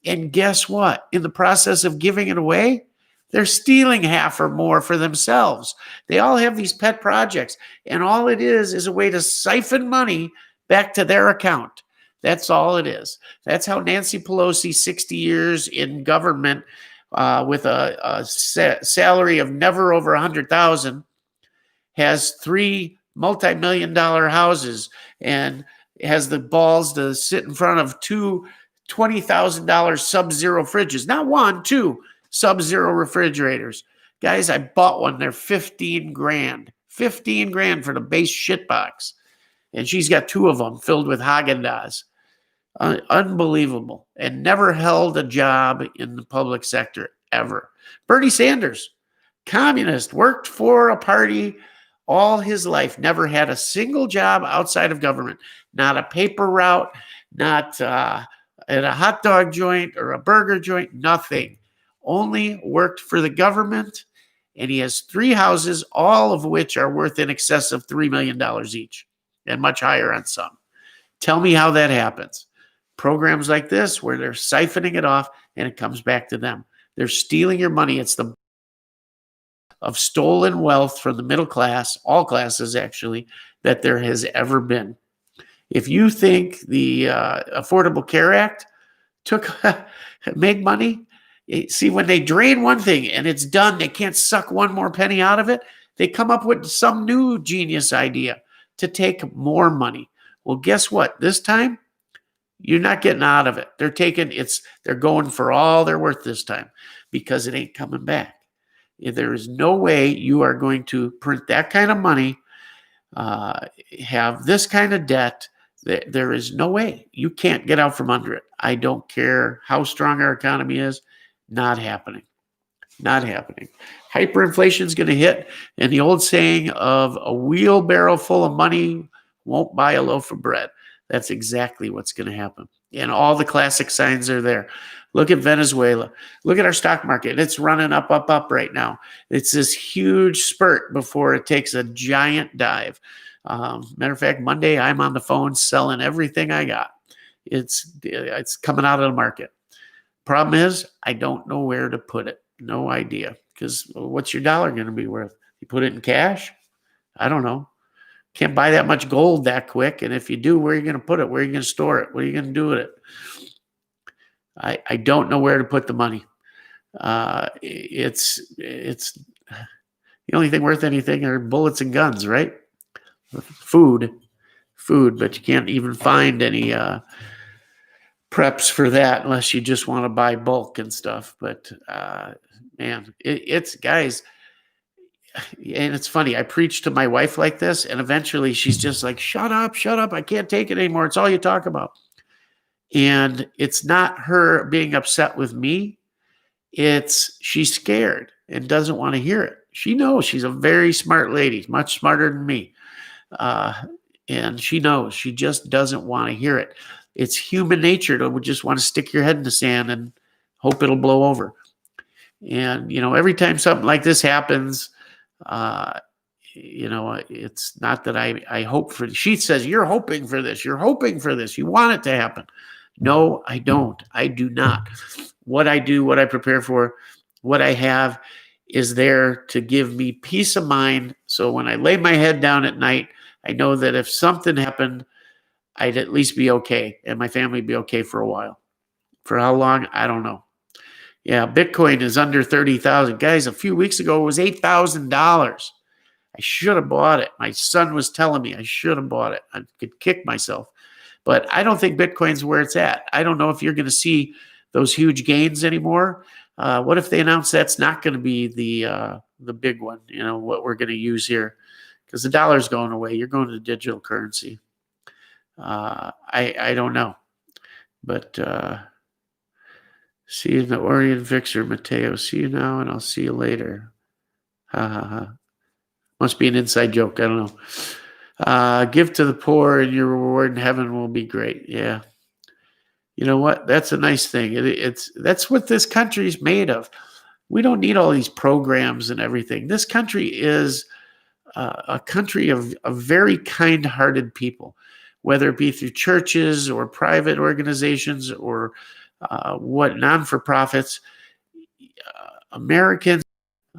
And guess what? In the process of giving it away, They're stealing half or more for themselves. They all have these pet projects, and all it is a way to siphon money back to their account. That's all it is. That's how Nancy Pelosi, 60 years in government, with a salary of never over 100,000, has 3 multi-million-dollar houses and has the balls to sit in front of two $20,000 Sub-Zero fridges. Not one, two Sub-Zero refrigerators. Guys, I bought one. They're 15 grand. 15 grand for the base shit box. And she's got 2 of them filled with Haagen-Dazs. Unbelievable. And never held a job in the public sector ever. Bernie Sanders, communist, worked for a party all his life, never had a single job outside of government, not a paper route, not at a hot dog joint or a burger joint, nothing. Only worked for the government, and he has 3 houses, all of which are worth in excess of $3 million each, and much higher on some. Tell me how that happens. Programs like this, where they're siphoning it off, and it comes back to them. They're stealing your money. It's the of stolen wealth from the middle class, all classes actually, that there has ever been. If you think the Affordable Care Act made money, see, when they drain one thing and it's done, they can't suck one more penny out of it. They come up with some new genius idea to take more money. Well, guess what? This time, you're not getting out of it. They're going for all they're worth this time because it ain't coming back. There is no way you are going to print that kind of money, have this kind of debt. There is no way. You can't get out from under it. I don't care how strong our economy is. Not happening. Not happening. Hyperinflation is going to hit. And the old saying of a wheelbarrow full of money won't buy a loaf of bread. That's exactly what's going to happen. And all the classic signs are there. Look at Venezuela. Look at our stock market. It's running up, up, up right now. It's this huge spurt before it takes a giant dive. Matter of fact, Monday, I'm on the phone selling everything I got. It's coming out of the market. Problem is, I don't know where to put it. No idea. Because what's your dollar going to be worth? You put it in cash? I don't know. Can't buy that much gold that quick. And if you do, where are you going to put it? Where are you going to store it? What are you going to do with it? I don't know where to put the money. It's the only thing worth anything are bullets and guns, right? Food, but you can't even find any preps for that unless you just want to buy bulk and stuff. But man, it's guys, and it's funny. I preach to my wife like this, and eventually she's just like, shut up. I can't take it anymore. It's all you talk about. And it's not her being upset with me. It's she's scared and doesn't want to hear it. She knows she's a very smart lady, much smarter than me. And she knows she just doesn't want to hear it. It's human nature to just want to stick your head in the sand and hope it'll blow over. And, every time something like this happens, it's not that I hope for. She says, you're hoping for this. You're hoping for this. You want it to happen. No, I don't. I do not. What I do, what I prepare for, what I have is there to give me peace of mind. So when I lay my head down at night, I know that if something happened, I'd at least be okay and my family be okay for a while. For how long? I don't know. Yeah, Bitcoin is under 30,000. Guys, a few weeks ago, it was $8,000. I should have bought it. My son was telling me I should have bought it. I could kick myself. But I don't think Bitcoin's where it's at. I don't know if you're going to see those huge gains anymore. What if they announce that's not going to be the big one, what we're going to use here? Because the dollar's going away. You're going to digital currency. I don't know. But see you in the Orient Fixer, Mateo. See you now, and I'll see you later. Ha, ha, ha. Must be an inside joke. I don't know. Give to the poor, and your reward in heaven will be great. Yeah. You know what? That's a nice thing. That's what this country is made of. We don't need all these programs and everything. This country is a country of very kind-hearted people, whether it be through churches or private organizations or what non-for-profits. Americans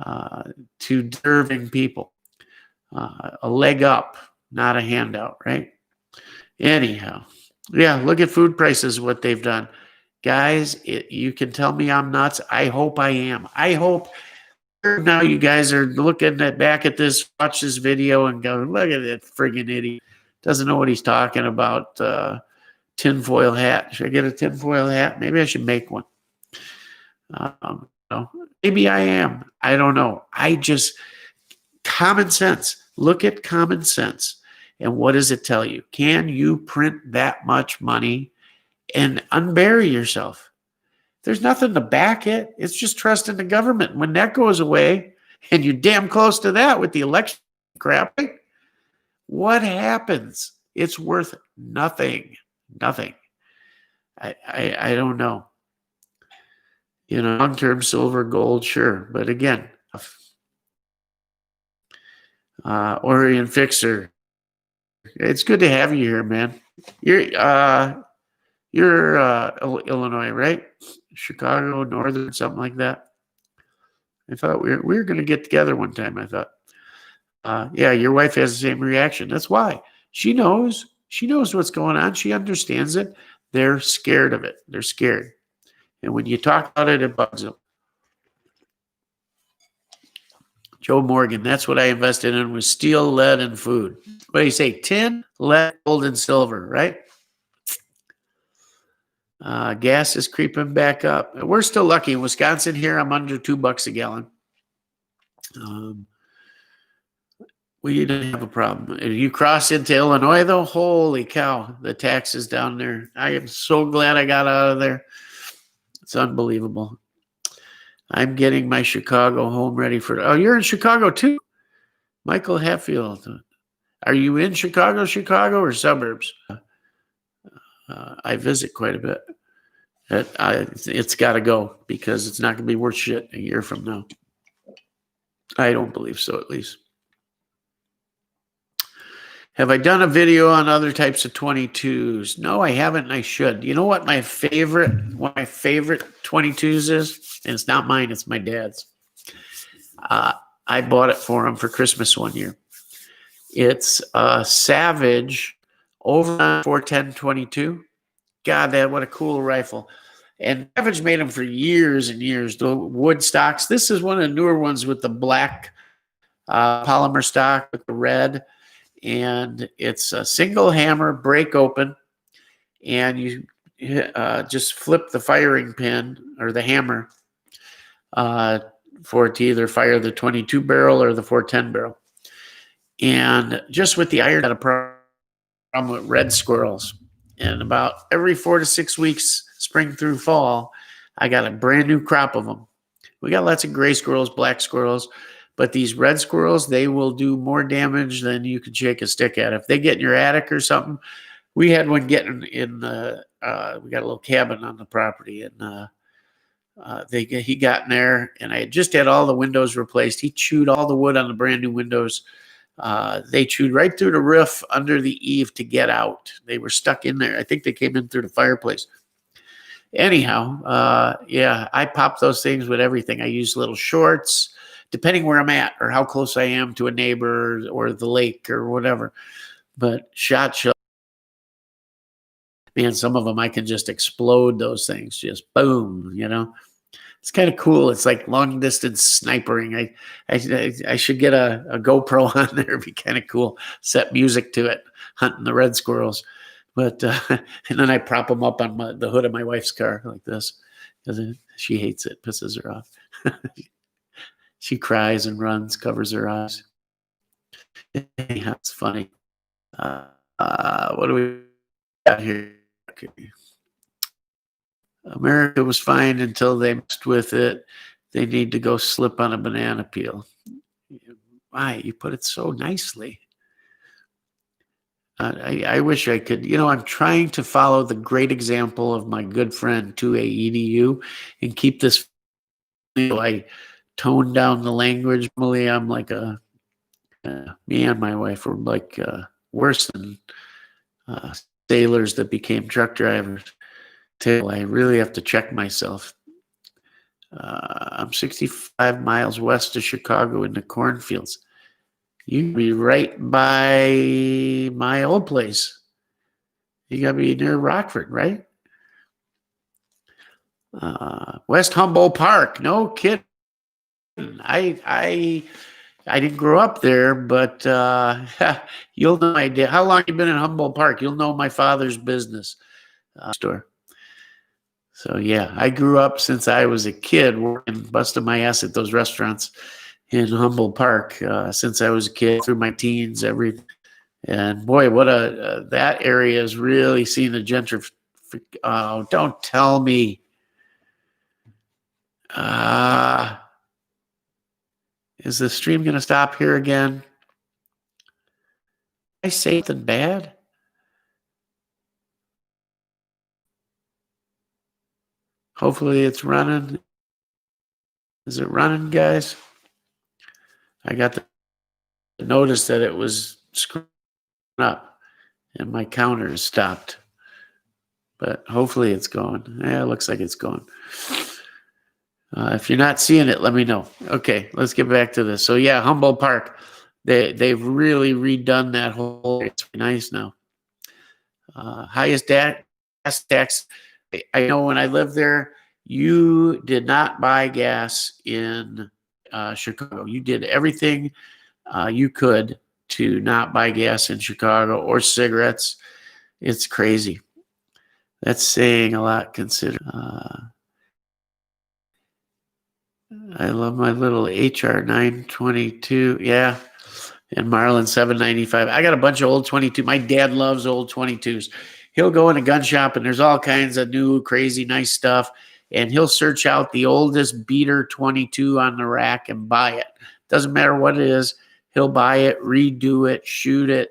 to deserving people. A leg up, not a handout, right? Anyhow, yeah, look at food prices, what they've done. Guys, you can tell me I'm nuts. I hope I am. I hope now you guys are looking back at this, watch this video and go, look at that friggin' idiot. Doesn't know what he's talking about. Tinfoil hat. Should I get a tinfoil hat? Maybe I should make one. No, maybe I am. I don't know. Common sense. Look at common sense. And what does it tell you? Can you print that much money and unbury yourself? There's nothing to back it. It's just trust in the government. When that goes away, and you're damn close to that with the election crap, what happens? It's worth nothing. Nothing. I don't know. Long-term silver, gold, sure. But again, Orient Fixer, it's good to have you here, man. You're Illinois, right? Chicago, Northern, something like that. I thought we were going to get together one time. I thought, yeah, your wife has the same reaction. That's why she knows what's going on. She understands it. They're scared of it. They're scared. And when you talk about it, it bugs them. Joe Morgan, that's what I invested in, was steel, lead, and food. What do you say? Tin, lead, gold, and silver, right? Gas is creeping back up. We're still lucky. In Wisconsin here, I'm under $2 a gallon. We didn't have a problem. If you cross into Illinois, though, holy cow, the taxes down there. I am so glad I got out of there. It's unbelievable. I'm getting my Chicago home ready for. Oh, you're in Chicago too, Michael Hatfield. Are you in Chicago, or suburbs? I visit quite a bit. It's got to go because it's not going to be worth shit a year from now. I don't believe so, at least. Have I done a video on other types of 22s? No, I haven't, and I should. You know what one of my favorite 22s is? And it's not mine, it's my dad's. I bought it for him for Christmas one year. It's a Savage over 410 22. God, what a cool rifle. And Savage made them for years and years. The wood stocks. This is one of the newer ones with the black polymer stock with the red. And it's a single hammer, break open, and you just flip the firing pin or the hammer for it to either fire the 22 barrel or the 410 barrel. And just with the iron, I had a problem with red squirrels. And about every 4 to 6 weeks, spring through fall, I got a brand new crop of them. We got lots of gray squirrels, black squirrels. But these red squirrels, they will do more damage than you could shake a stick at. If they get in your attic or something, we had one getting in. We got a little cabin on the property, and he got in there, and I just had all the windows replaced. He chewed all the wood on the brand new windows. They chewed right through the roof under the eave to get out. They were stuck in there. I think they came in through the fireplace. Anyhow, yeah, I pop those things with everything. I use little shorts, depending where I'm at or how close I am to a neighbor or the lake or whatever. But shot, man, some of them I can just explode those things, just boom, It's kind of cool. It's like long distance snipering. I should get a GoPro on there. It'd be kind of cool. Set music to it, hunting the red squirrels. But and then I prop them up on the hood of my wife's car like this because she hates it, pisses her off. She cries and runs, covers her eyes. Anyhow, it's funny. What do we got here? Okay. America was fine until they messed with it. They need to go slip on a banana peel. Why? You put it so nicely. I wish I could. I'm trying to follow the great example of my good friend 2A and keep this. I tone down the language. Normally, I'm like me and my wife were like worse than sailors that became truck drivers. I really have to check myself. I'm 65 miles west of Chicago in the cornfields. You'd be right by my old place. You got to be near Rockford, right? West Humboldt Park. No kidding. I didn't grow up there, but you'll know my dad. How long you been in Humboldt Park? You'll know my father's business store. So yeah, I grew up since I was a kid, working, busting my ass at those restaurants in Humboldt Park since I was a kid through my teens. And boy, what that area has really seen the gentrification. Oh, don't tell me. Is the stream going to stop here again? Did I say something bad? Hopefully it's running. Is it running, guys? I got the notice that it was screwing up and my counter is stopped. But hopefully it's going. Yeah, it looks like it's going. If you're not seeing it, let me know. Okay, let's get back to this. So yeah, Humboldt Park. They've really redone that whole. It's nice now. Highest gas tax. I know when I lived there, you did not buy gas in Chicago. You did everything you could to not buy gas in Chicago or cigarettes. It's crazy. That's saying a lot. Consider. I love my little HR 922. Yeah. And Marlin 795. I got a bunch of old 22. My dad loves old 22s. He'll go in a gun shop and there's all kinds of new, crazy, nice stuff. And he'll search out the oldest beater 22 on the rack and buy it. Doesn't matter what it is. He'll buy it, redo it, shoot it,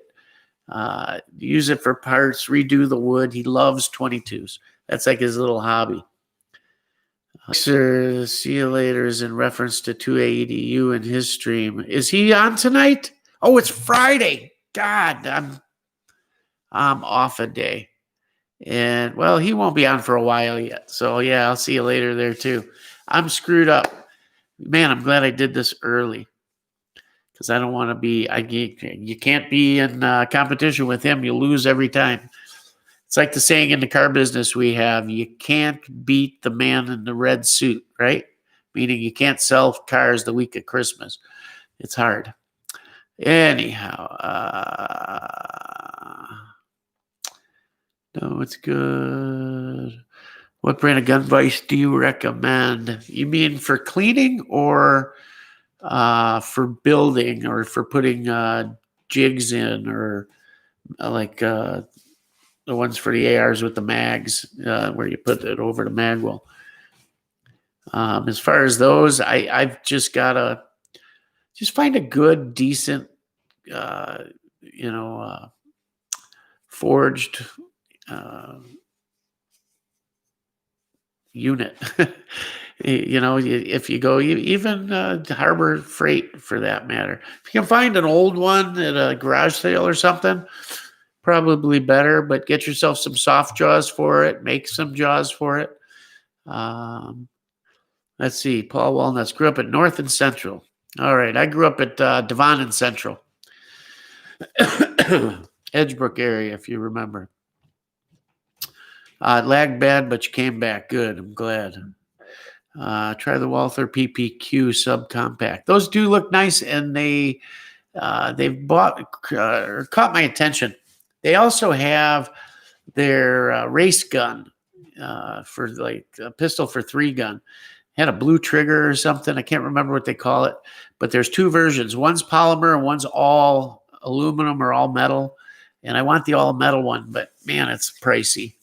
use it for parts, redo the wood. He loves 22s. That's like his little hobby. Sir, see you later is in reference to 2AEDU in his stream. Is he on tonight? Oh, it's Friday. God, I'm off a day. And well, he won't be on for a while yet. So yeah, I'll see you later there too. I'm screwed up. Man, I'm glad I did this early. Because I don't want to be, you can't be in competition with him. You lose every time. It's like the saying in the car business we have, you can't beat the man in the red suit, right? Meaning you can't sell cars the week of Christmas. It's hard. Anyhow, no, it's good. What brand of gun vise do you recommend? You mean for cleaning or for building or for putting jigs in or like the ones for the ARs with the mags where you put it over the mag well. As far as those, I've just got to just find a good, decent, forged unit. If you go, even Harbor Freight for that matter, if you can find an old one at a garage sale or something, probably better, but get yourself some soft jaws for it. Make some jaws for it. Let's see. Paul Walnuts grew up at North and Central. All right. I grew up at Devon and Central. Edgebrook area, if you remember. It lagged bad, but you came back. Good. I'm glad. Try the Walther PPQ subcompact. Those do look nice, and they've caught my attention. They also have their race gun for like a pistol for 3-gun. Had a blue trigger or something. I can't remember what they call it, but there's 2 versions. One's polymer and one's all aluminum or all metal. And I want the all metal one, but man, it's pricey.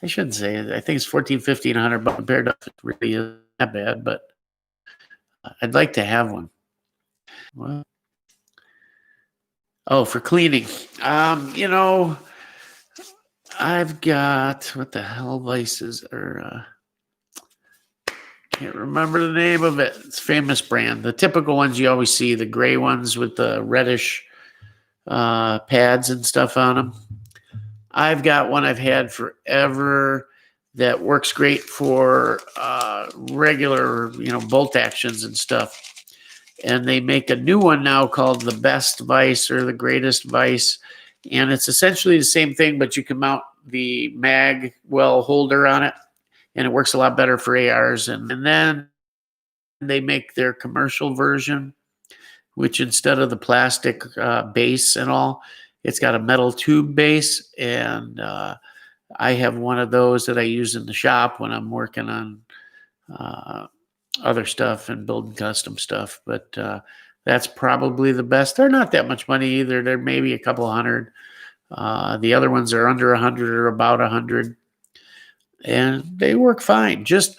I shouldn't say it. I think it's $1,400, $1,500 compared to it really isn't that bad, but I'd like to have one. Well, oh, for cleaning. I've got what the hell vices are can't remember the name of it. It's a famous brand. The typical ones you always see, the gray ones with the reddish pads and stuff on them. I've got one I've had forever. that works great for regular, bolt actions and stuff. And they make a new one now called the Best Vice or the Greatest Vice. And it's essentially the same thing, but you can mount the mag well holder on it. And it works a lot better for ARs. And then they make their commercial version, which instead of the plastic base and all, it's got a metal tube base. And I have one of those that I use in the shop when I'm working on other stuff and building custom stuff. But that's probably the best. They're not that much money either. They're maybe a couple hundred. The other ones are under 100 or about 100. And they work fine. Just,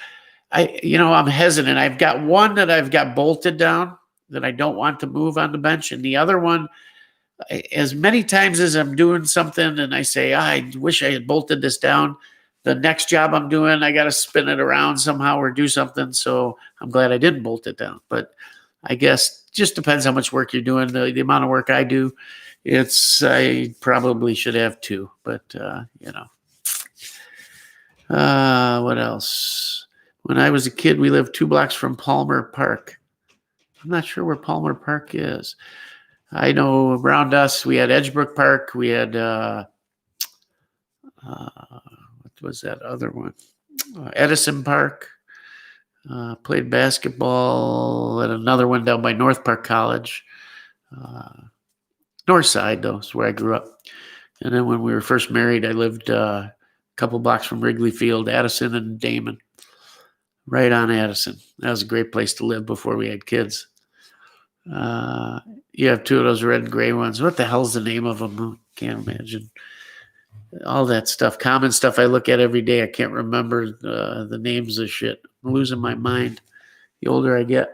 I'm hesitant. I've got one that I've got bolted down that I don't want to move on the bench. And the other one, as many times as I'm doing something and I say, I wish I had bolted this down, the next job I'm doing, I got to spin it around somehow or do something. So I'm glad I didn't bolt it down. But I guess just depends how much work you're doing. The amount of work I do, I probably should have two. But, what else? When I was a kid, we lived 2 blocks from Palmer Park. I'm not sure where Palmer Park is. I know around us, we had Edgebrook Park. We had, what was that other one? Edison Park. Played basketball at another one down by North Park College. North Side, though, is where I grew up. And then when we were first married, I lived a couple blocks from Wrigley Field, Addison and Damon. Right on Addison. That was a great place to live before we had kids. You have 2 of those red and gray ones. What the hell's the name of them? Can't imagine. All that stuff, common stuff I look at every day. I can't remember the names of shit. I'm losing my mind the older I get.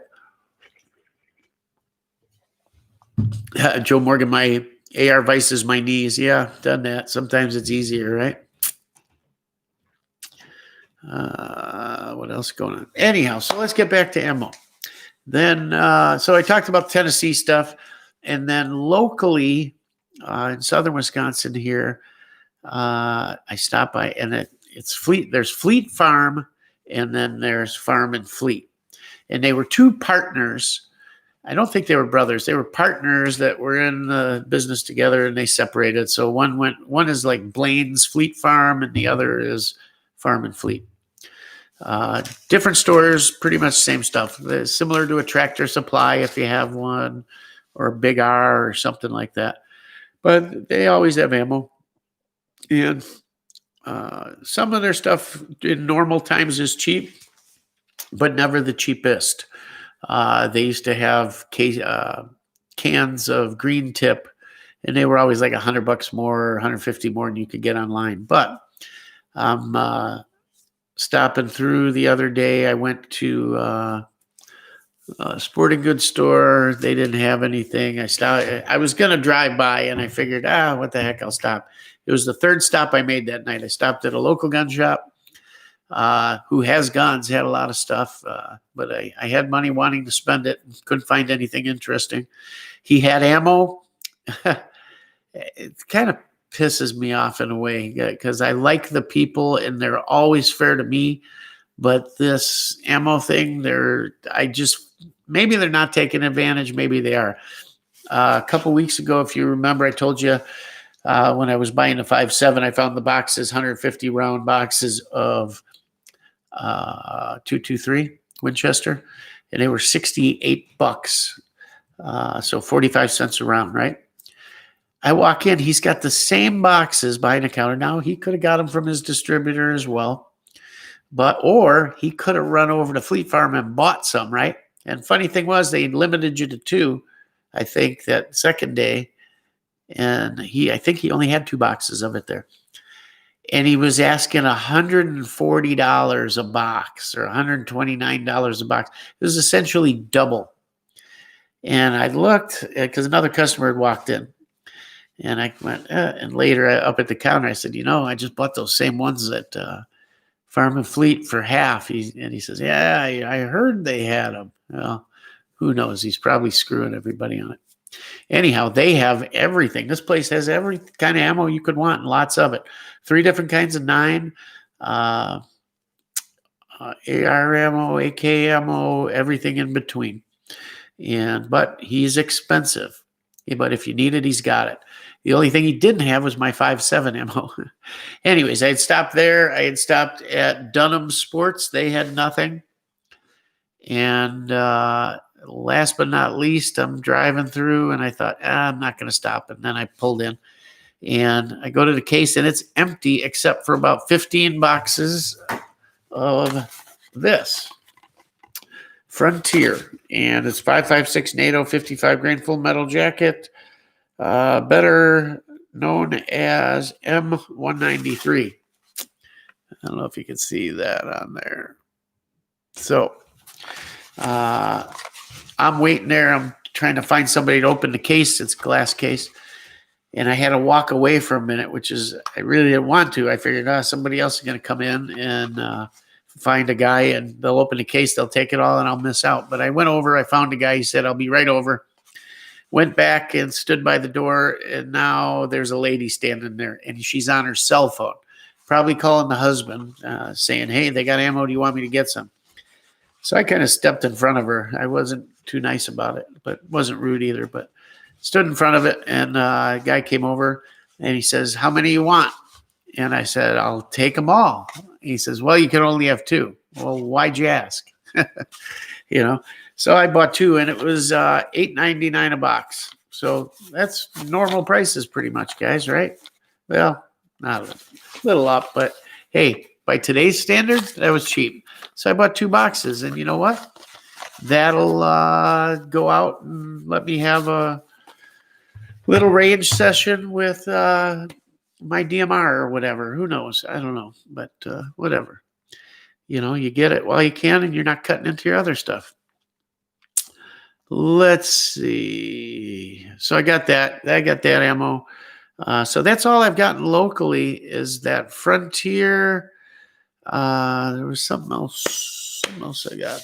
Joe Morgan, my AR vice is my knees. Yeah, done that. Sometimes it's easier, right? What else is going on? Anyhow, so let's get back to ammo. Then, so I talked about Tennessee stuff. And then locally in southern Wisconsin here, I stopped by, and it's Fleet. There's Fleet Farm, and then there's Farm and Fleet. And they were 2 partners. I don't think they were brothers. They were partners that were in the business together, and they separated. So one is like Blaine's Fleet Farm, and the other is Farm and Fleet. Different stores, pretty much same stuff. Similar to a Tractor Supply if you have one, or a Big R or something like that. But they always have ammo. And some of their stuff in normal times is cheap, but never the cheapest. They used to have cans of green tip, and they were always like $100 more or $150 more than you could get online. But I'm stopping through the other day. I went to a sporting goods store. They didn't have anything. I was going to drive by, and I figured, what the heck, I'll stop. It was the 3rd stop I made that night. I stopped at a local gun shop who has guns, had a lot of stuff, but I had money wanting to spend it. Couldn't find anything interesting. He had ammo. It kind of pisses me off in a way because I like the people and they're always fair to me. But this ammo thing, maybe they're not taking advantage. Maybe they are. A couple weeks ago, if you remember, I told you when I was buying the 5.7, I found the boxes, 150 round boxes of 223 Winchester, and they were $68. So 45 cents a round, right? I walk in, he's got the same boxes behind the counter. Now, he could have got them from his distributor as well. Or he could have run over to Fleet Farm and bought some, right? And funny thing was, they limited you to 2, I think, that second day. And I think he only had 2 boxes of it there. And he was asking $140 a box or $129 a box. It was essentially double. And I looked, because another customer had walked in. And I went, and later up at the counter, I said, I just bought those same ones at Farm and Fleet for half. And he says, yeah, I heard they had them. Well, who knows? He's probably screwing everybody on it. Anyhow, they have everything. This place has every kind of ammo you could want, and lots of it. 3 different kinds of 9. AR ammo, AK ammo, everything in between. But he's expensive. But if you need it, he's got it. The only thing he didn't have was my 5.7 ammo. Anyways, I had stopped there. I had stopped at Dunham Sports. They had nothing. And last but not least, I'm driving through and I thought, I'm not going to stop. And then I pulled in and I go to the case and it's empty except for about 15 boxes of this Frontier. And it's 5.56 NATO, 55 grain full metal jacket, better known as M193. I don't know if you can see that on there. So I'm waiting there. I'm trying to find somebody to open the case. It's a glass case. And I had to walk away for a minute, which is, I really didn't want to. I figured, somebody else is going to come in and find a guy and they'll open the case. They'll take it all and I'll miss out. But I went over. I found a guy. He said, I'll be right over. Went back and stood by the door. And now there's a lady standing there and she's on her cell phone, probably calling the husband saying, hey, they got ammo. Do you want me to get some? So I kind of stepped in front of her. I wasn't too nice about it, but wasn't rude either. But stood in front of it, and a guy came over, and he says, how many you want? And I said, I'll take them all. He says, well, you can only have two. Well, why'd you ask? So I bought two, and it was $8.99 a box. So that's normal prices pretty much, guys, right? Well, not a little up, but hey, by today's standards, that was cheap. So I bought 2 boxes, and you know what? That'll go out and let me have a little range session with my DMR or whatever. Who knows? I don't know, but whatever. You get it while you can, and you're not cutting into your other stuff. Let's see. So I got that. I got that ammo. So that's all I've gotten locally is that Frontier. There was something else I got.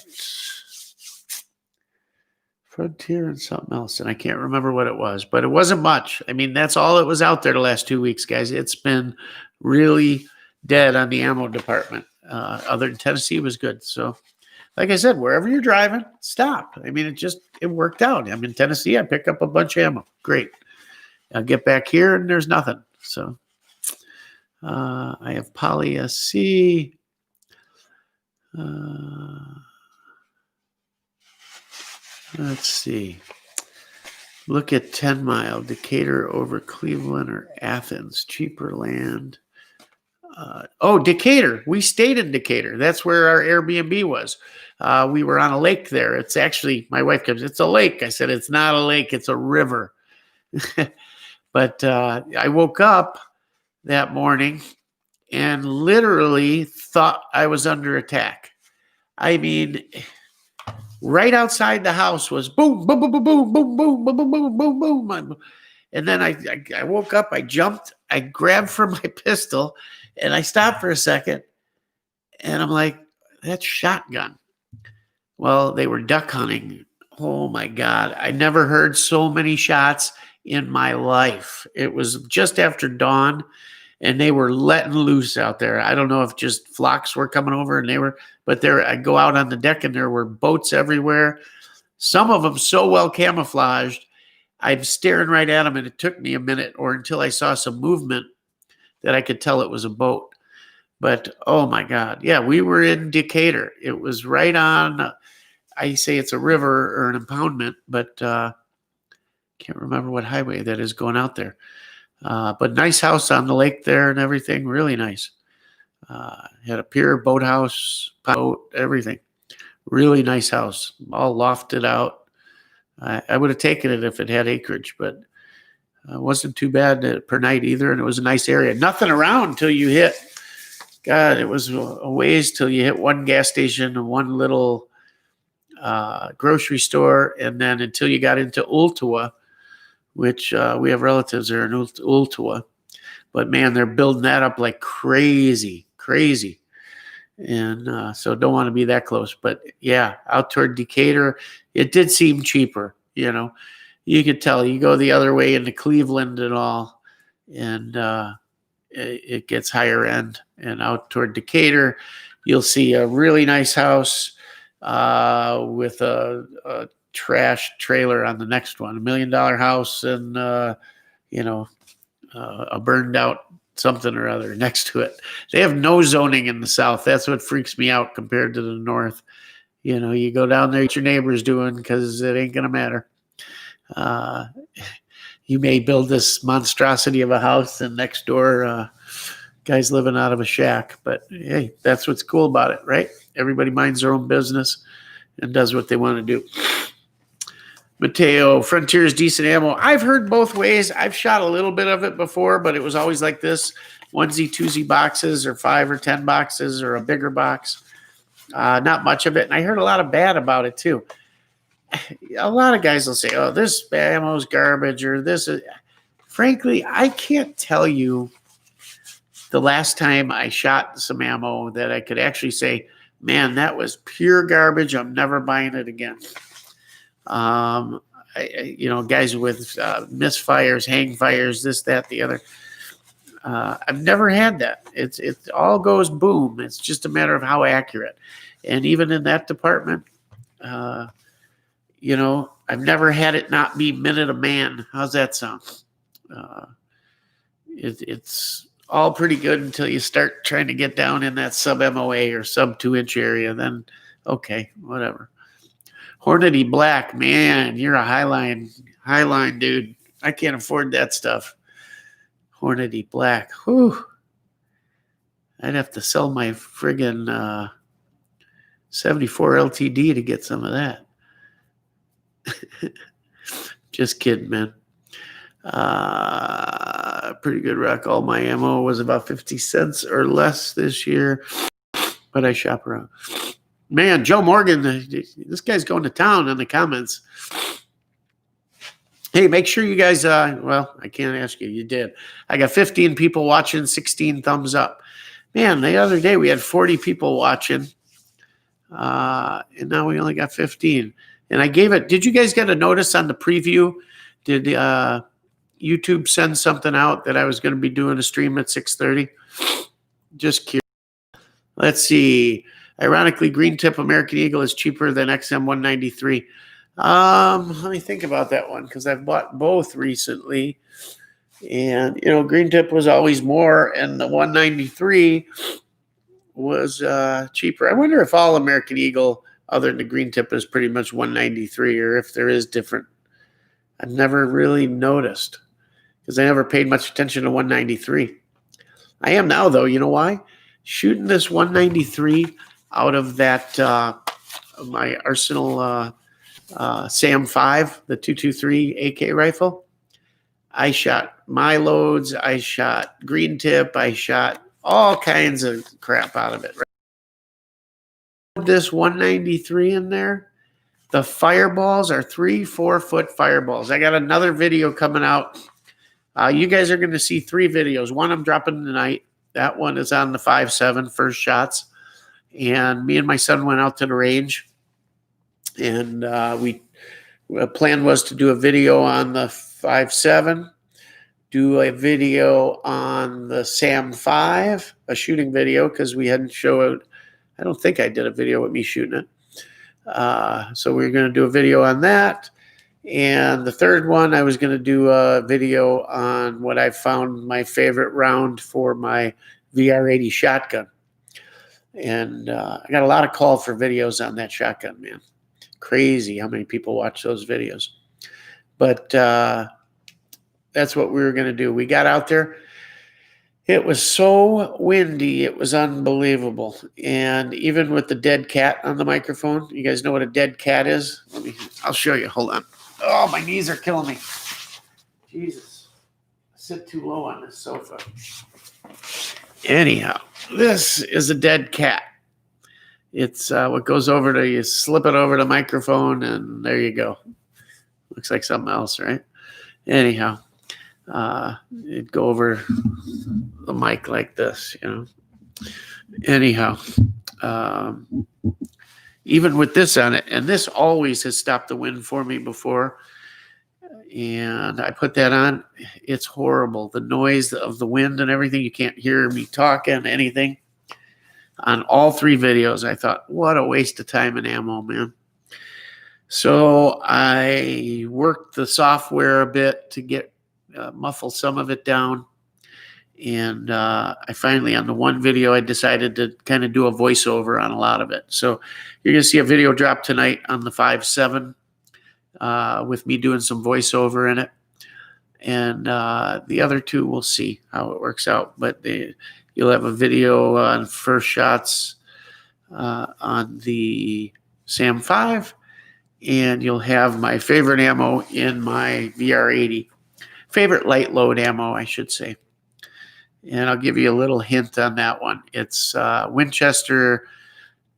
Frontier and something else, and I can't remember what it was, but it wasn't much. I mean, that's all that was out there the last 2 weeks, guys. It's been really dead on the ammo department. Other than Tennessee was good. So, like I said, wherever you're driving, stop. I mean, it worked out. I'm in Tennessee. I pick up a bunch of ammo. Great. I'll get back here, and there's nothing. So, I have Poly SC. Let's see. Look at 10 Mile, Decatur over Cleveland or Athens, cheaper land. Decatur. We stayed in Decatur. That's where our Airbnb was. We were on a lake there. It's actually, my wife comes, it's a lake. I said, it's not a lake, it's a river. But I woke up that morning and literally thought I was under attack. I mean, right outside the house was boom, boom, boom, boom, boom, boom, boom, boom, boom, boom, boom, boom. And then I woke up, I jumped, I grabbed for my pistol, and I stopped for a second. And I'm like, that's shotgun. Well, they were duck hunting. Oh, my God. I never heard so many shots in my life. It was just after dawn, and they were letting loose out there. I don't know if just flocks were coming over, and I go out on the deck, and there were boats everywhere. Some of them so well camouflaged, I'm staring right at them, and it took me a minute or until I saw some movement that I could tell it was a boat. But, oh, my God. Yeah, we were in Decatur. It was right on, I say it's a river or an impoundment, but can't remember what highway that is going out there. But nice house on the lake there and everything. Really nice. Had a pier, boathouse, boat, everything. Really nice house. All lofted out. I would have taken it if it had acreage, but it wasn't too bad per night either. And it was a nice area. Nothing around until you hit. God, it was a ways till you hit one gas station and one little grocery store. And then until you got into Ultua, which we have relatives there in Ultua. But, man, they're building that up like crazy. And so don't want to be that close. But, yeah, out toward Decatur, it did seem cheaper, You could tell. You go the other way into Cleveland and all, and it gets higher end. And out toward Decatur, you'll see a really nice house with a trash trailer on the next one, $1 million house, and a burned out something or other next to it. They have no zoning in the South. That's what freaks me out compared to the North. You go down there, what your neighbor's doing, because it ain't going to matter. You may build this monstrosity of a house, and next door, guy's living out of a shack. But hey, that's what's cool about it, right? Everybody minds their own business and does what they want to do. Mateo, Frontier's decent ammo. I've heard both ways. I've shot a little bit of it before, but it was always like this: onesie, twosie boxes, or 5 or 10 boxes, or a bigger box. Not much of it. And I heard a lot of bad about it too. A lot of guys will say, oh, this ammo is garbage, or this is. Frankly, I can't tell you the last time I shot some ammo that I could actually say, man, that was pure garbage. I'm never buying it again. Guys with misfires, hang fires, this, that, the other. I've never had that. It all goes boom. It's just a matter of how accurate. And even in that department, I've never had it not be minute a man. How's that sound? It's all pretty good until you start trying to get down in that sub MOA or sub 2-inch area. Then, okay, whatever. Hornady Black, man, you're a highline dude. I can't afford that stuff. Hornady Black, whew. I'd have to sell my friggin' 74 LTD to get some of that. Just kidding, man. Pretty good rack. All my ammo was about 50 cents or less this year, but I shop around. Man, Joe Morgan, this guy's going to town in the comments. Hey, make sure you guys, I can't ask you. You did. I got 15 people watching, 16 thumbs up. Man, the other day we had 40 people watching, and now we only got 15. And I gave it, did you guys get a notice on the preview? Did YouTube send something out that I was going to be doing a stream at 6:30? Just curious. Let's see. Ironically, Green Tip American Eagle is cheaper than XM 193. Let me think about that one, because I've bought both recently. And, Green Tip was always more, and the 193 was cheaper. I wonder if all American Eagle, other than the Green Tip, is pretty much 193, or if there is different. I've never really noticed, because I never paid much attention to 193. I am now, though. You know why? Shooting this 193 out of that my Arsenal SAM 5, the 223 AK rifle. I shot my loads. I shot Green Tip. I shot all kinds of crap out of it. This 193 in there. The fireballs are 3-4 foot fireballs. I got another video coming out. You guys are going to see 3 videos. One I'm dropping tonight. That one is on the 5.7 first shots. And me and my son went out to the range. And the plan was to do a video on the 5.7, do a video on the SAM 5, a shooting video, because we hadn't showed, I don't think I did a video with me shooting it. So we were going to do a video on that. And the third one, I was going to do a video on what I found my favorite round for my VR80 shotgun. And I got a lot of call for videos on that shotgun, man. Crazy how many people watch those videos. But that's what we were going to do. We got out there. It was so windy. It was unbelievable. And even with the dead cat on the microphone, you guys know what a dead cat is? I'll show you. Hold on. Oh, my knees are killing me. Jesus. I sit too low on this sofa. Anyhow, this is a dead cat. It's what goes over to, you slip it over the microphone, and there you go. Looks like something else, right? Anyhow, it'd go over the mic like this, Anyhow, even with this on it, and this always has stopped the wind for me before, and I put that on, it's horrible. The noise of the wind and everything, you can't hear me talking, anything. on all 3 videos. I thought, what a waste of time and ammo, man. So I worked the software a bit to get muffle some of it down. And I finally, on the one video, I decided to kind of do a voiceover on a lot of it. So you're going to see a video drop tonight on the 5.7 with me doing some voiceover in it. And the other 2, we'll see how it works out. But you'll have a video on first shots on the SAM 5. And you'll have my favorite ammo in my VR80. Favorite light load ammo, I should say. And I'll give you a little hint on that one. It's Winchester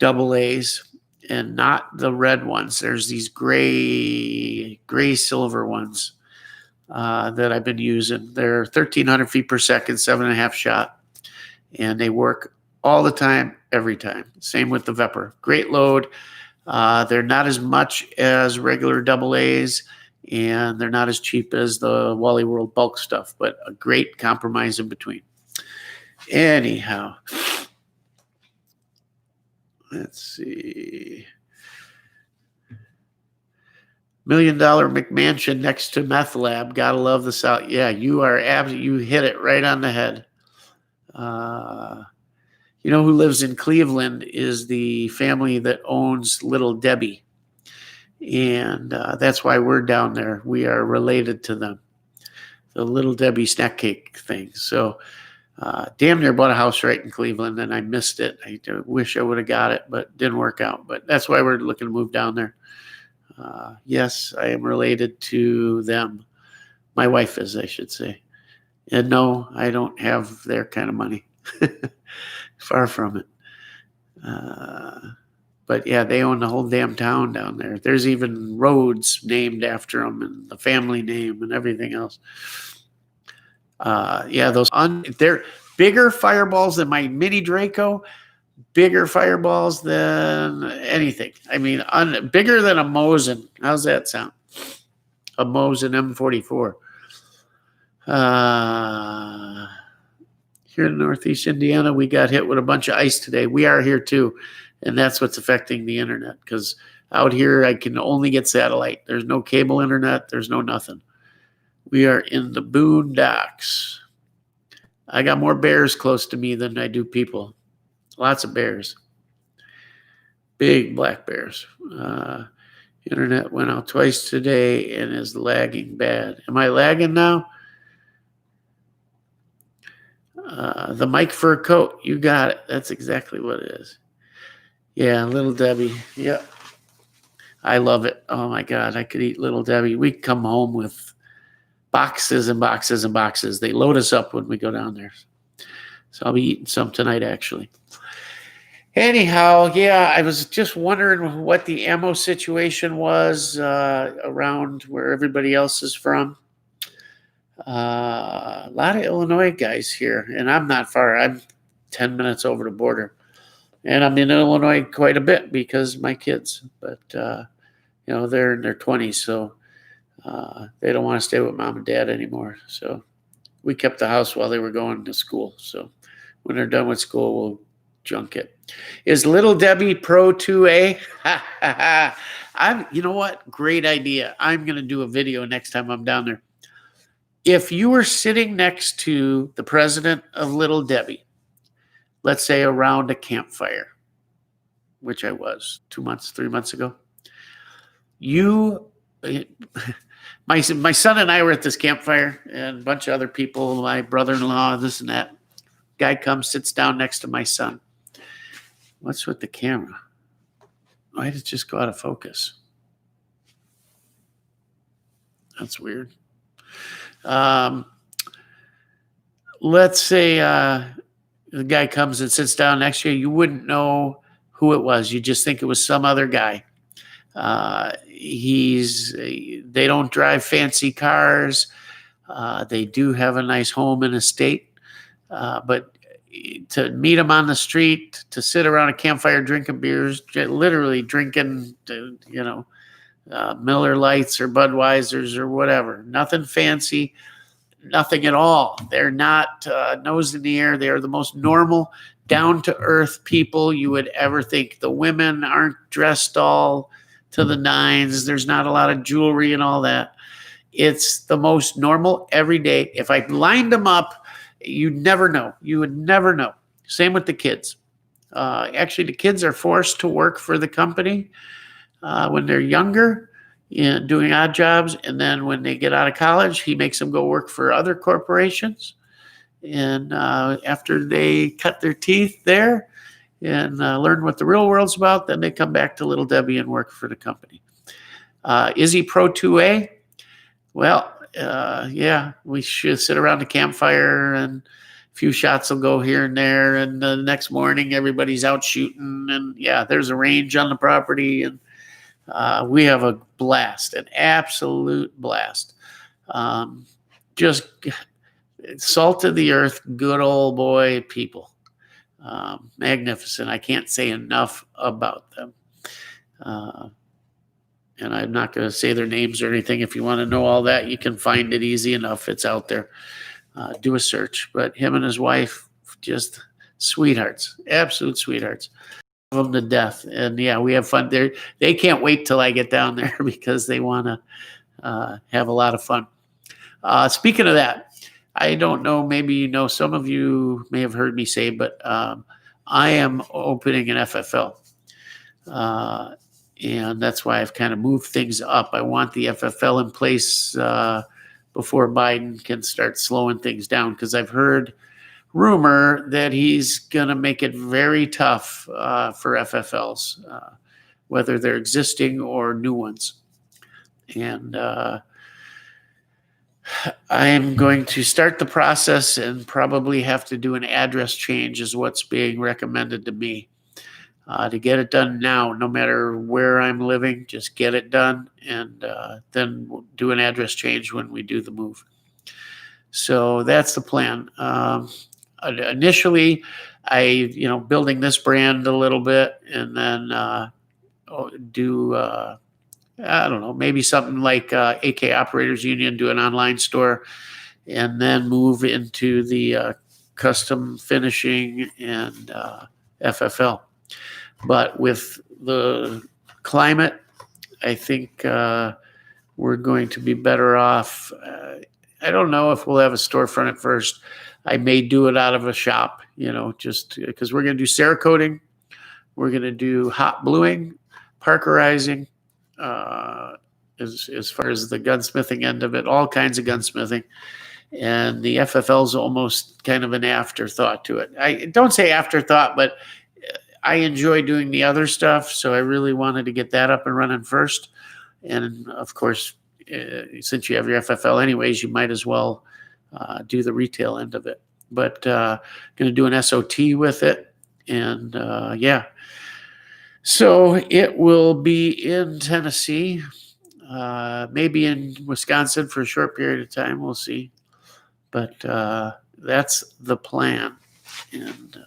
AA's and not the red ones. There's these gray silver ones that I've been using. They're 1,300 feet per second, 7.5 shot. And they work all the time, every time. Same with the Vepr. Great load. They're not as much as regular AA's, and they're not as cheap as the Wally World bulk stuff, but a great compromise in between. Anyhow, let's see. $1 Million McMansion next to Meth Lab. Gotta love the South. Yeah, you hit it right on the head. You know who lives in Cleveland is the family that owns Little Debbie. And that's why we're down there. We are related to them. The Little Debbie snack cake thing. So damn near bought a house right in Cleveland, and I missed it. I wish I would have got it, but didn't work out. But that's why we're looking to move down there. Yes, I am related to them. My wife is, I should say. And no, I don't have their kind of money. Far from it. But yeah, they own the whole damn town down there. There's even roads named after them and the family name and everything else. Yeah, they're bigger fireballs than my mini Draco, bigger fireballs than anything. I mean, bigger than a Mosin. How's that sound? A Mosin M44. Here in Northeast Indiana, we got hit with a bunch of ice today. We are here too, and that's what's affecting the internet, because out here I can only get satellite. There's no cable internet. There's no nothing. We are in the boondocks. I got more bears close to me than I do people. Lots of bears. Big black bears. Internet went out twice today and is lagging bad. Am I lagging now? The Mike fur coat. You got it. That's exactly what it is. Yeah, Little Debbie. Yep. I love it. Oh, my God. I could eat Little Debbie. We come home with boxes and boxes and boxes. They load us up when we go down there. So I'll be eating some tonight, actually. Anyhow, yeah, I was just wondering what the ammo situation was around where everybody else is from. A lot of Illinois guys here, and I'm not far. I'm 10 minutes over the border. And I'm in Illinois quite a bit because my kids. But, they're in their 20s, so they don't want to stay with mom and dad anymore. So we kept the house while they were going to school. So when they're done with school, we'll junk it. Is Little Debbie Pro 2A? You know what? Great idea. I'm going to do a video next time I'm down there. If you were sitting next to the president of Little Debbie, let's say around a campfire, which I was 3 months ago, my son and I were at this campfire, and a bunch of other people, my brother-in-law, this and that. Guy comes, sits down next to my son. What's with the camera? Why did it just go out of focus? That's weird. Let's say the guy comes and sits down next to you. You wouldn't know who it was. You just think it was some other guy. They don't drive fancy cars. They do have a nice home and estate. But to meet them on the street, to sit around a campfire drinking beers, literally drinking, Miller Lights or Budweisers or whatever. Nothing fancy. nothing at all. They're not nose in the air. They are the most normal, down-to-earth people you would ever think. The women aren't dressed all to the nines. There's not a lot of jewelry and all that. It's the most normal every day. If I lined them up, you'd never know. You would never know. Same with the kids. Actually, the kids are forced to work for the company when they're younger, doing odd jobs. And then when they get out of college, he makes them go work for other corporations. And after they cut their teeth there and learn what the real world's about, then they come back to Little Debbie and work for the company. Is he Pro 2A? Well, yeah, we should sit around the campfire and a few shots will go here and there. And the next morning, everybody's out shooting. And yeah, there's a range on the property. And we have a blast, an absolute blast. Just salt of the earth, good old boy people. Magnificent. I can't say enough about them. And I'm not going to say their names or anything. If you want to know all that, you can find it easy enough. It's out there. Do a search. But him and his wife, just sweethearts, absolute sweethearts. Love them to death. And yeah, we have fun there. They can't wait till I get down there because they want to have a lot of fun. Speaking of that, I don't know, maybe you know, some of you may have heard me say, but I am opening an FFL. And that's why I've kind of moved things up. I want the FFL in place before Biden can start slowing things down, because I've heard rumor that he's going to make it very tough for FFLs, whether they're existing or new ones. And I'm going to start the process and probably have to do an address change is what's being recommended to me. To get it done now, no matter where I'm living, just get it done, and then we'll do an address change when we do the move. So that's the plan. Initially, building this brand a little bit, and then do I don't know, maybe something like AK Operators Union, do an online store, and then move into the custom finishing and FFL. But with the climate, I think we're going to be better off. I don't know if we'll have a storefront at first. I may do it out of a shop, just because we're going to do Cerakoting. We're going to do hot bluing, parkerizing, as far as the gunsmithing end of it, all kinds of gunsmithing. And the FFL is almost kind of an afterthought to it. I don't say afterthought, but I enjoy doing the other stuff, so I really wanted to get that up and running first. And of course, since you have your FFL anyways, you might as well do the retail end of it. But going to do an SOT with it, and yeah. So it will be in Tennessee, maybe in Wisconsin for a short period of time. We'll see. But that's the plan, and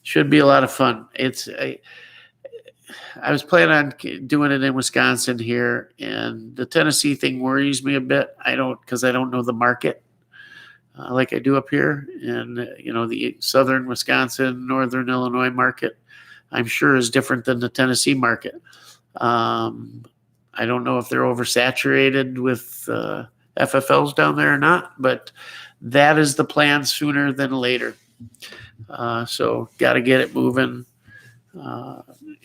should be a lot of fun. I was planning on doing it in Wisconsin here, and the Tennessee thing worries me a bit. Because I don't know the market like I do up here, and the southern Wisconsin, northern Illinois market, I'm sure is different than the Tennessee market. I don't know if they're oversaturated with FFLs down there or not, but that is the plan sooner than later. So got to get it moving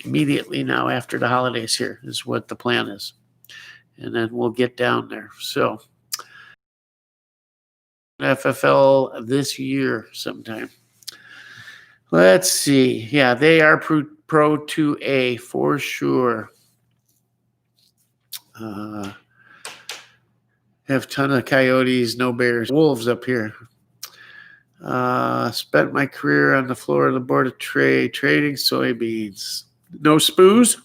immediately now after the holidays here is what the plan is. And then we'll get down there. So FFL this year sometime. Let's see. Yeah, they are Pro 2A for sure. Have a ton of coyotes, no bears, wolves up here. Spent my career on the floor of the Board of Trade trading soybeans. No spoos.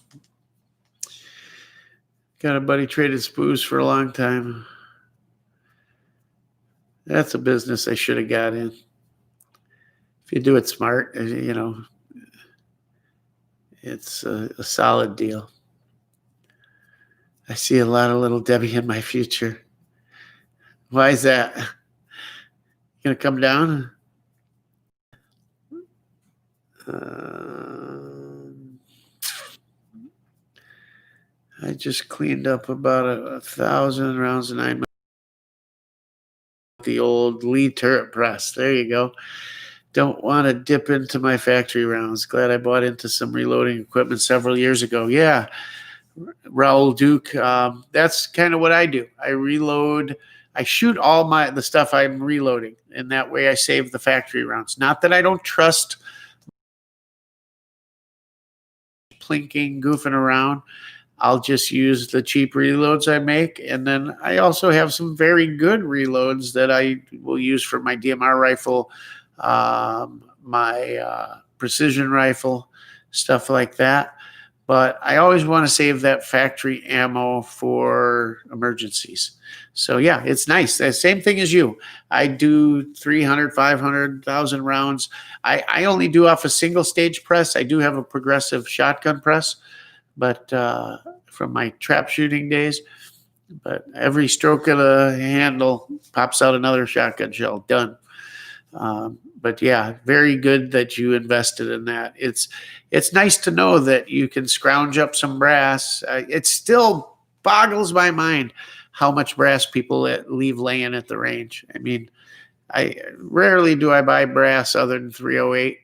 Got a buddy traded spoos for a long time. That's a business I should have got in. If you do it smart, it's a solid deal. I see a lot of Little Debbie in my future. Why is that? Gonna come down? I just cleaned up about 1,000 rounds of 9mm. The old Lee turret press. There you go. Don't want to dip into my factory rounds. Glad I bought into some reloading equipment several years ago. Yeah, Raul Duke. That's kind of what I do. I reload. I shoot all the stuff I'm reloading, and that way I save the factory rounds. Not that I don't trust plinking, goofing around. I'll just use the cheap reloads I make. And then I also have some very good reloads that I will use for my DMR rifle, my precision rifle, stuff like that. But I always want to save that factory ammo for emergencies. So yeah, it's nice. The same thing as you. I do 300, 500,000 rounds. I only do off a single stage press. I do have a progressive shotgun press, but from my trap shooting days. But every stroke of the handle pops out another shotgun shell. Done. But yeah, very good that you invested in that. It's nice to know that you can scrounge up some brass. It still boggles my mind how much brass people leave laying at the range. I mean, I rarely do I buy brass other than 308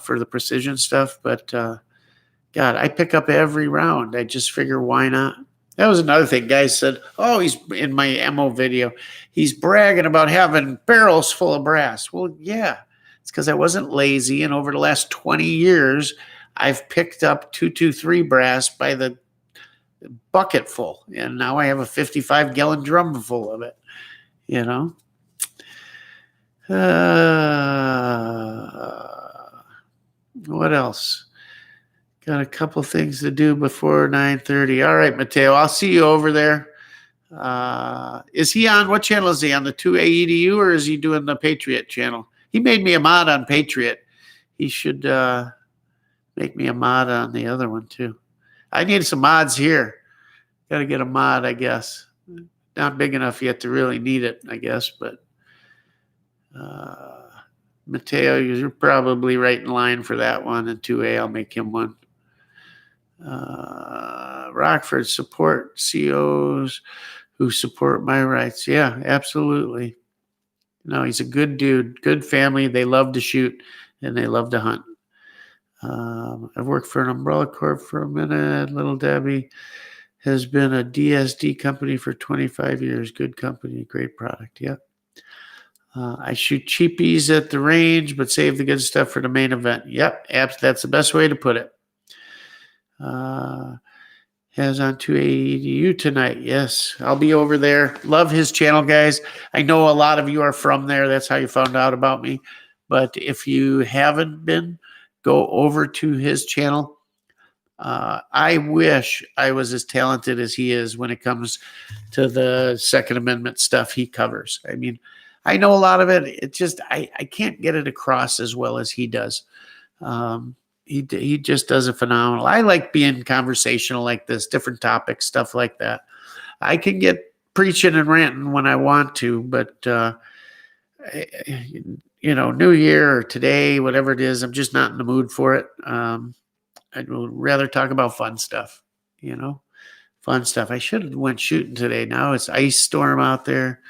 for the precision stuff, but God, I pick up every round. I just figure, why not? That was another thing. Guys said, oh, he's in my ammo video. He's bragging about having barrels full of brass. Well, yeah, it's because I wasn't lazy. And over the last 20 years, I've picked up 223 brass by the bucket full. And now I have a 55-gallon drum full of it, you know? What else? Got a couple things to do before 9:30. All right, Mateo, I'll see you over there. Is he on, what channel is he on, the 2AEDU, or is he doing the Patriot channel? He made me a mod on Patriot. He should make me a mod on the other one too. I need some mods here. Got to get a mod, I guess. Not big enough yet to really need it, I guess, but Mateo, you're probably right in line for that one. And 2A, I'll make him one. Rockford, support COs who support my rights. Yeah, absolutely. No, he's a good dude, good family. They love to shoot and they love to hunt. I've worked for an umbrella corp for a minute. Little Debbie has been a DSD company for 25 years. Good company, great product. Yep. I shoot cheapies at the range, but save the good stuff for the main event. Yep, that's the best way to put it. Has on 2AEDU tonight. Yes, I'll be over there. Love his channel, guys. I know a lot of you are from there. That's how you found out about me. But if you haven't been, go over to his channel. I wish I was as talented as he is when it comes to the Second Amendment stuff he covers. I mean, I know a lot of it. It just, I can't get it across as well as he does. He just does a phenomenal. I like being conversational like this, different topics, stuff like that. I can get preaching and ranting when I want to, but New Year or today, whatever it is, I'm just not in the mood for it. I'd rather talk about fun stuff, fun stuff. I should have went shooting today. Now it's ice storm out there,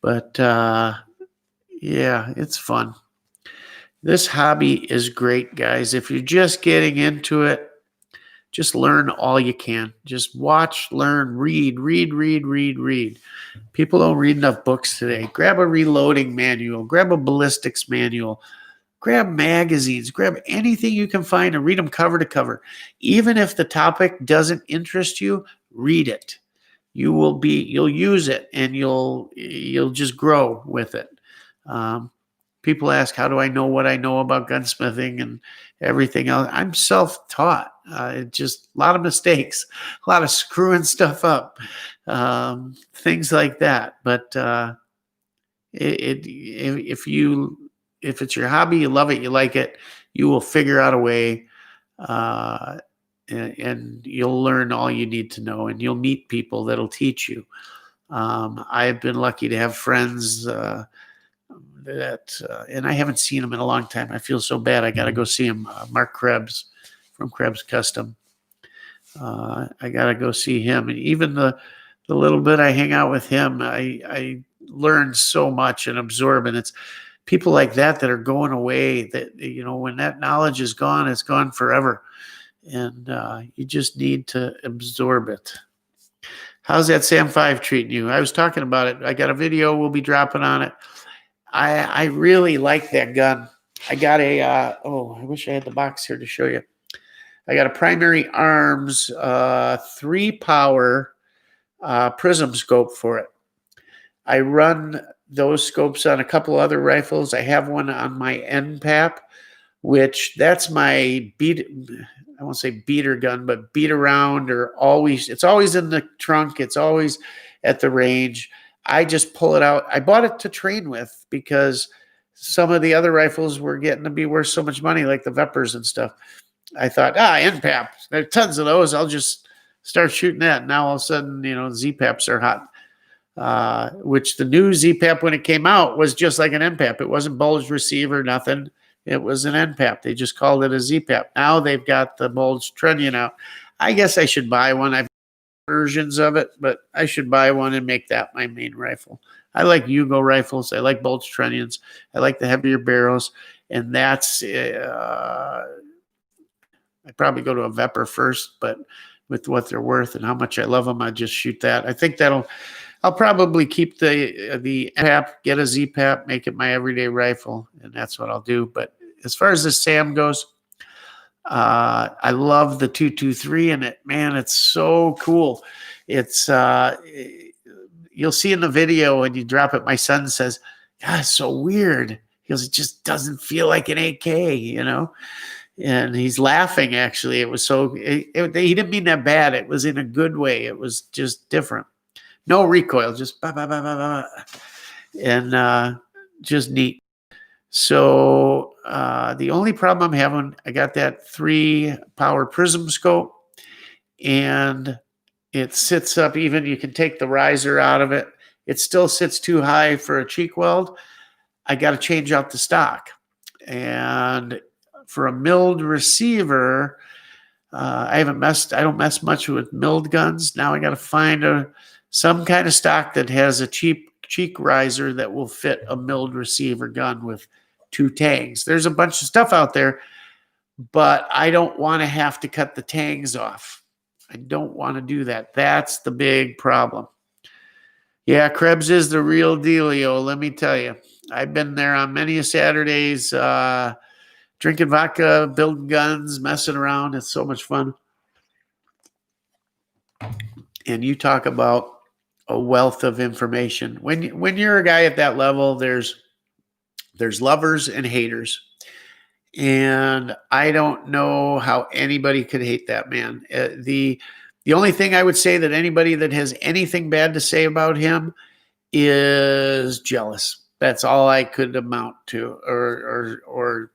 but yeah, it's fun. This hobby is great, guys. If you're just getting into it, just learn all you can. Just watch, learn, read. People don't read enough books today. Grab a reloading manual. Grab a ballistics manual. Grab magazines. Grab anything you can find and read them cover to cover. Even if the topic doesn't interest you, read it. You'll use it, and you'll just grow with it. People ask, how do I know what I know about gunsmithing and everything else? I'm self-taught. Just a lot of mistakes, a lot of screwing stuff up, things like that. But if it's your hobby, you love it, you like it, you will figure out a way, and you'll learn all you need to know, and you'll meet people that'll teach you. I've been lucky to have friends And I haven't seen him in a long time. I feel so bad. I got to go see him. Mark Krebs from Krebs Custom. I got to go see him. And even the little bit I hang out with him, I learn so much and absorb. And it's people like that are going away that, when that knowledge is gone, it's gone forever. And you just need to absorb it. How's that Sam 5 treating you? I was talking about it. I got a video we'll be dropping on it. I really like that gun. I got I wish I had the box here to show you. I got a Primary Arms 3-power prism scope for it. I run those scopes on a couple other rifles. I have one on my NPAP, which that's my I won't say beater gun, but beat around it's always in the trunk. It's always at the range. I just pull it out. I bought it to train with because some of the other rifles were getting to be worth so much money, like the Vepers and stuff. I thought, NPAP, there are tons of those. I'll just start shooting that. Now all of a sudden, Z-PAPs are hot, which the new Z-PAP when it came out was just like an NPAP. It wasn't bulged receiver, nothing. It was an NPAP. They just called it a Z-PAP. Now they've got the bulged trunnion out. I guess I should buy one. I've versions of it, but I should buy one and make that my main rifle. I like Hugo rifles. I like bulged trunnions. I like the heavier barrels, and that's I'd probably go to a Vepr first, but with what they're worth and how much I love them, I'd just shoot that. I think I'll probably keep the NPAP, get a Z-PAP, make it my everyday rifle, and that's what I'll do. But as far as the SAM goes, I love the 223 in it, man. It's so cool. It's you'll see in the video when you drop it. My son says, "God, it's so weird." He goes, "It just doesn't feel like an AK, And he's laughing. Actually, it was he didn't mean that bad. It was in a good way. It was just different. No recoil, just bah, bah, bah, bah, bah. And just neat. So the only problem I'm having, I got that 3-power prism scope, and it sits up even. You can take the riser out of it. It still sits too high for a cheek weld. I got to change out the stock. And for a milled receiver, I don't mess much with milled guns. Now I got to find some kind of stock that has a cheap cheek riser that will fit a milled receiver gun with 2 tangs. There's a bunch of stuff out there, but I don't want to have to cut the tangs off. I don't want to do that. That's the big problem. Yeah, Krebs is the real dealio, let me tell you. I've been there on many a Saturdays, drinking vodka, building guns, messing around. It's so much fun. And you talk about a wealth of information. When you're a guy at that level, there's lovers and haters. And I don't know how anybody could hate that man. The only thing I would say that anybody that has anything bad to say about him is jealous. That's all I could amount to, or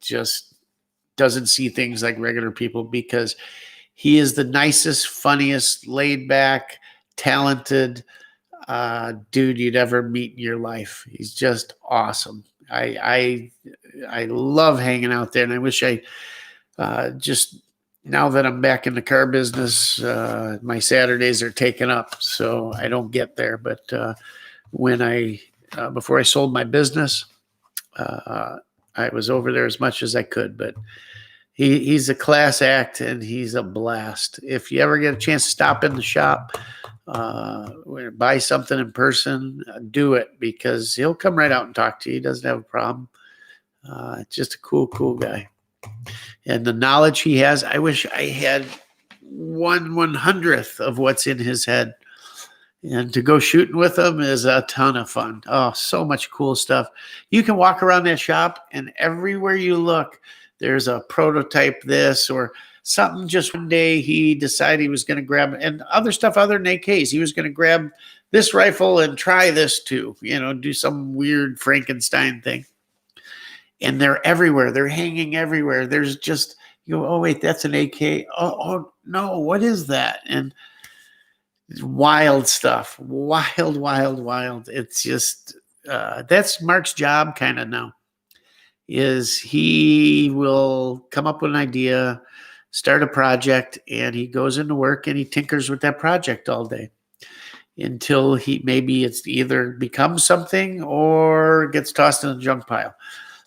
just doesn't see things like regular people, because he is the nicest, funniest, laid back, talented dude you'd ever meet in your life. He's just awesome. I love hanging out there, and I wish I just, now that I'm back in the car business, my Saturdays are taken up, so I don't get there. But when before I sold my business, I was over there as much as I could. But he's a class act, and he's a blast. If you ever get a chance to stop in the shop, buy something in person, do it, because he'll come right out and talk to you. He doesn't have a problem. Just a cool guy. And the knowledge he has, I wish I had 1/100th of what's in his head. And to go shooting with him is a ton of fun. Oh, so much cool stuff. You can walk around that shop, and everywhere you look, there's a prototype this or something. Just one day he decided he was going to grab, and other stuff other than AKs. He was going to grab this rifle and try this too, do some weird Frankenstein thing. And they're everywhere. They're hanging everywhere. There's just, you go, oh, wait, that's an AK. Oh, no, what is that? And wild stuff. Wild. It's just that's Mark's job kind of now, is he will come up with an idea, start a project, and he goes into work and he tinkers with that project all day until maybe it's either becomes something or gets tossed in the junk pile.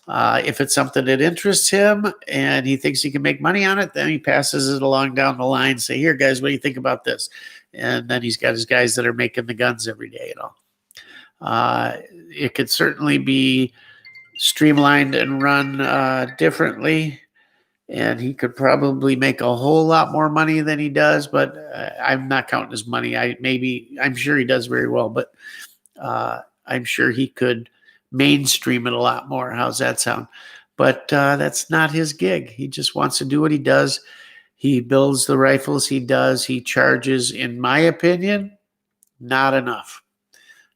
If it's something that interests him and he thinks he can make money on it, then he passes it along down the line, say, here, guys, what do you think about this? And then he's got his guys that are making the guns every day and all. It could certainly be streamlined and run differently, and he could probably make a whole lot more money than he does, but I'm not counting his money. I'm sure he does very well, but I'm sure he could mainstream it a lot more. How's that sound? But that's not his gig. He just wants to do what he does. He builds the rifles he does. He charges, in my opinion, not enough.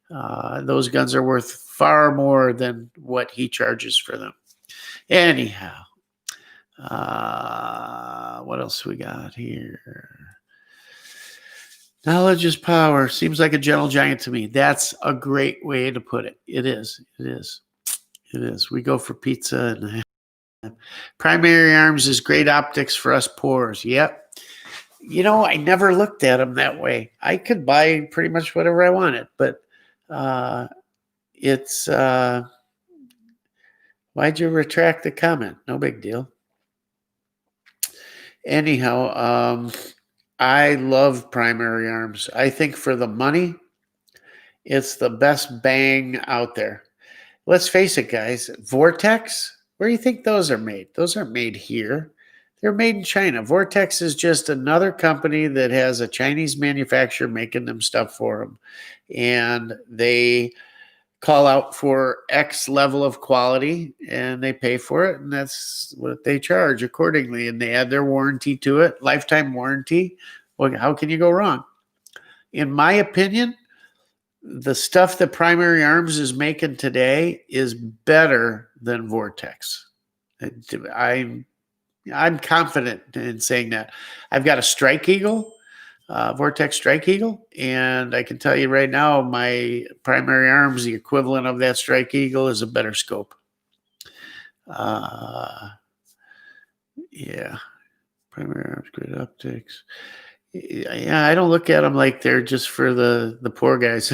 Those guns are worth far more than what he charges for them. Anyhow, what else we got here? Knowledge is power. Seems like a gentle giant to me. That's a great way to put it. It is. It is. It is. We go for pizza. And primary arms is great optics for us poors. Yep. I never looked at them that way. I could buy pretty much whatever I wanted, but it's why'd you retract the comment? No big deal. Anyhow, I love primary arms. I think for the money, it's the best bang out there. Let's face it, guys. Vortex, where do you think those are made? Those aren't made here. They're made in China. Vortex is just another company that has a Chinese manufacturer making them stuff for them. And they call out for X level of quality and they pay for it. And that's what they charge accordingly. And they add their warranty to it, lifetime warranty. Well, how can you go wrong? In my opinion, the stuff that Primary Arms is making today is better than Vortex. I'm confident in saying that. I've got a Strike Eagle, Vortex Strike Eagle, and I can tell you right now, my Primary Arms, the equivalent of that Strike Eagle, is a better scope. Yeah, Primary Arms, great optics. Yeah, I don't look at them like they're just for the poor guys.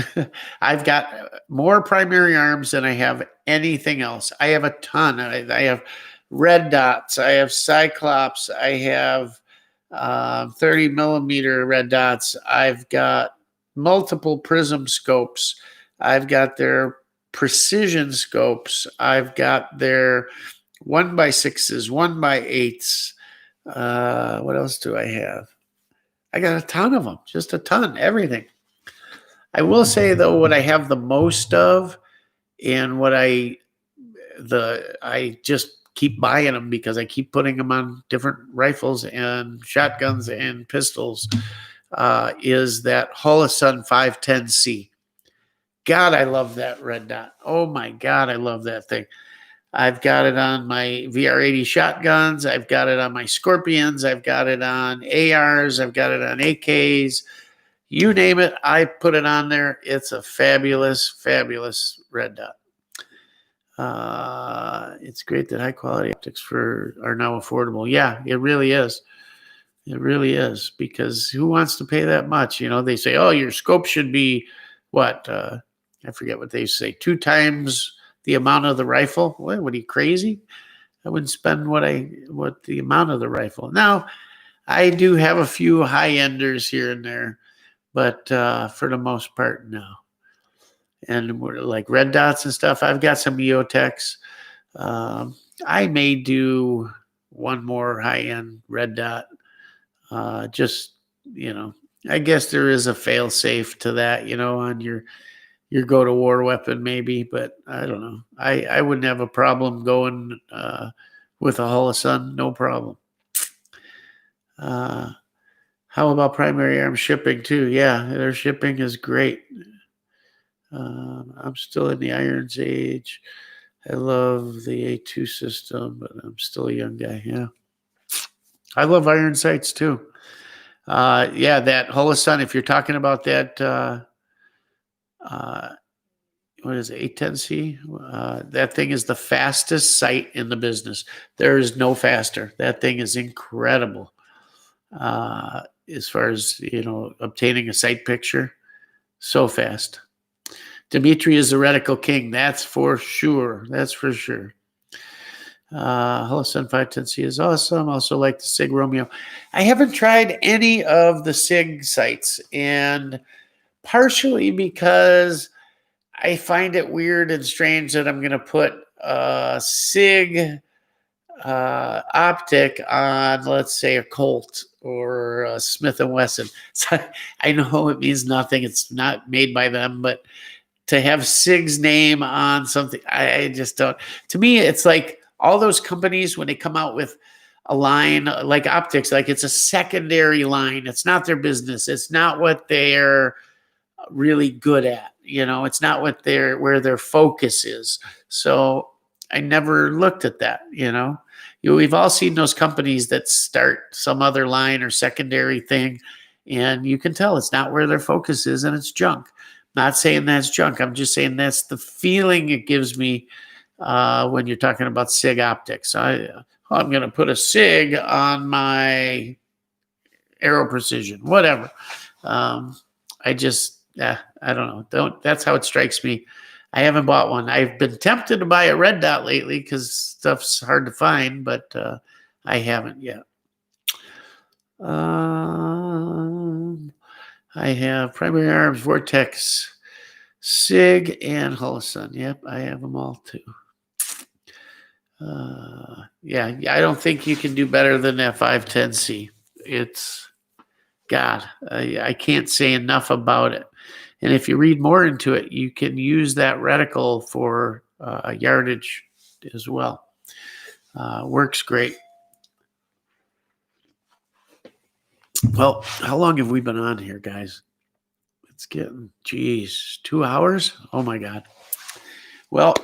I've got more primary arms than I have anything else. I have a ton. I have red dots. I have Cyclops. I have 30 millimeter red dots. I've got multiple prism scopes. I've got their precision scopes. I've got their 1x6s, 1x8s. What else do I have? I got a ton of them, just a ton, everything. I will say though, what I have the most of, and what I just keep buying them because I keep putting them on different rifles and shotguns and pistols, is that Holosun 510C. God, I love that red dot. Oh my God, I love that thing. I've got it on my VR80 shotguns. I've got it on my Scorpions. I've got it on ARs. I've got it on AKs. You name it, I put it on there. It's a fabulous, fabulous red dot. It's great that high quality optics are now affordable. Yeah, it really is. It really is, because who wants to pay that much? They say, oh, your scope should be what? I forget what they say, 2 times the amount of the rifle. What are you, crazy? I wouldn't spend what the amount of the rifle. Now, I do have a few high-enders here and there, but for the most part, no. And we're like red dots and stuff. I've got some EOTechs. I may do one more high-end red dot. Just, I guess there is a fail-safe to that, on your go-to-war weapon maybe, but I don't know. I wouldn't have a problem going with a Holosun, no problem. How about primary arms shipping too? Yeah, their shipping is great. I'm still in the Irons age. I love the A2 system, but I'm still a young guy. Yeah, I love iron sights too. Yeah, that Holosun, if you're talking about that what is it, 810C? That thing is the fastest sight in the business. There is no faster. That thing is incredible. As far as, obtaining a sight picture, so fast. Dimitri is the reticle king. That's for sure. That's for sure. Holosun 510C is awesome. Also like the SIG Romeo. I haven't tried any of the SIG sites, and partially because I find it weird and strange that I'm going to put a SIG optic on, let's say, a Colt or a Smith & Wesson. So I know it means nothing. It's not made by them, but to have SIG's name on something, I just don't. To me, it's like all those companies when they come out with a line like optics, like it's a secondary line. It's not their business. It's not what they're really good at. It's not what where their focus is. So I never looked at that. We've all seen those companies that start some other line or secondary thing, and you can tell it's not where their focus is, and it's junk. Not saying that's junk. I'm just saying that's the feeling it gives me when you're talking about SIG optics. I'm going to put a SIG on my Aero Precision, whatever. I don't know. That's how it strikes me. I haven't bought one. I've been tempted to buy a red dot lately because stuff's hard to find, but I haven't yet. I have Primary Arms, Vortex, SIG, and Holosun. Yep, I have them all too. Yeah, I don't think you can do better than that 510C. It's, God, I can't say enough about it. And if you read more into it, you can use that reticle for yardage as well. Works great. Well, how long have we been on here, guys? It's getting, 2 hours? Oh, my God. Well,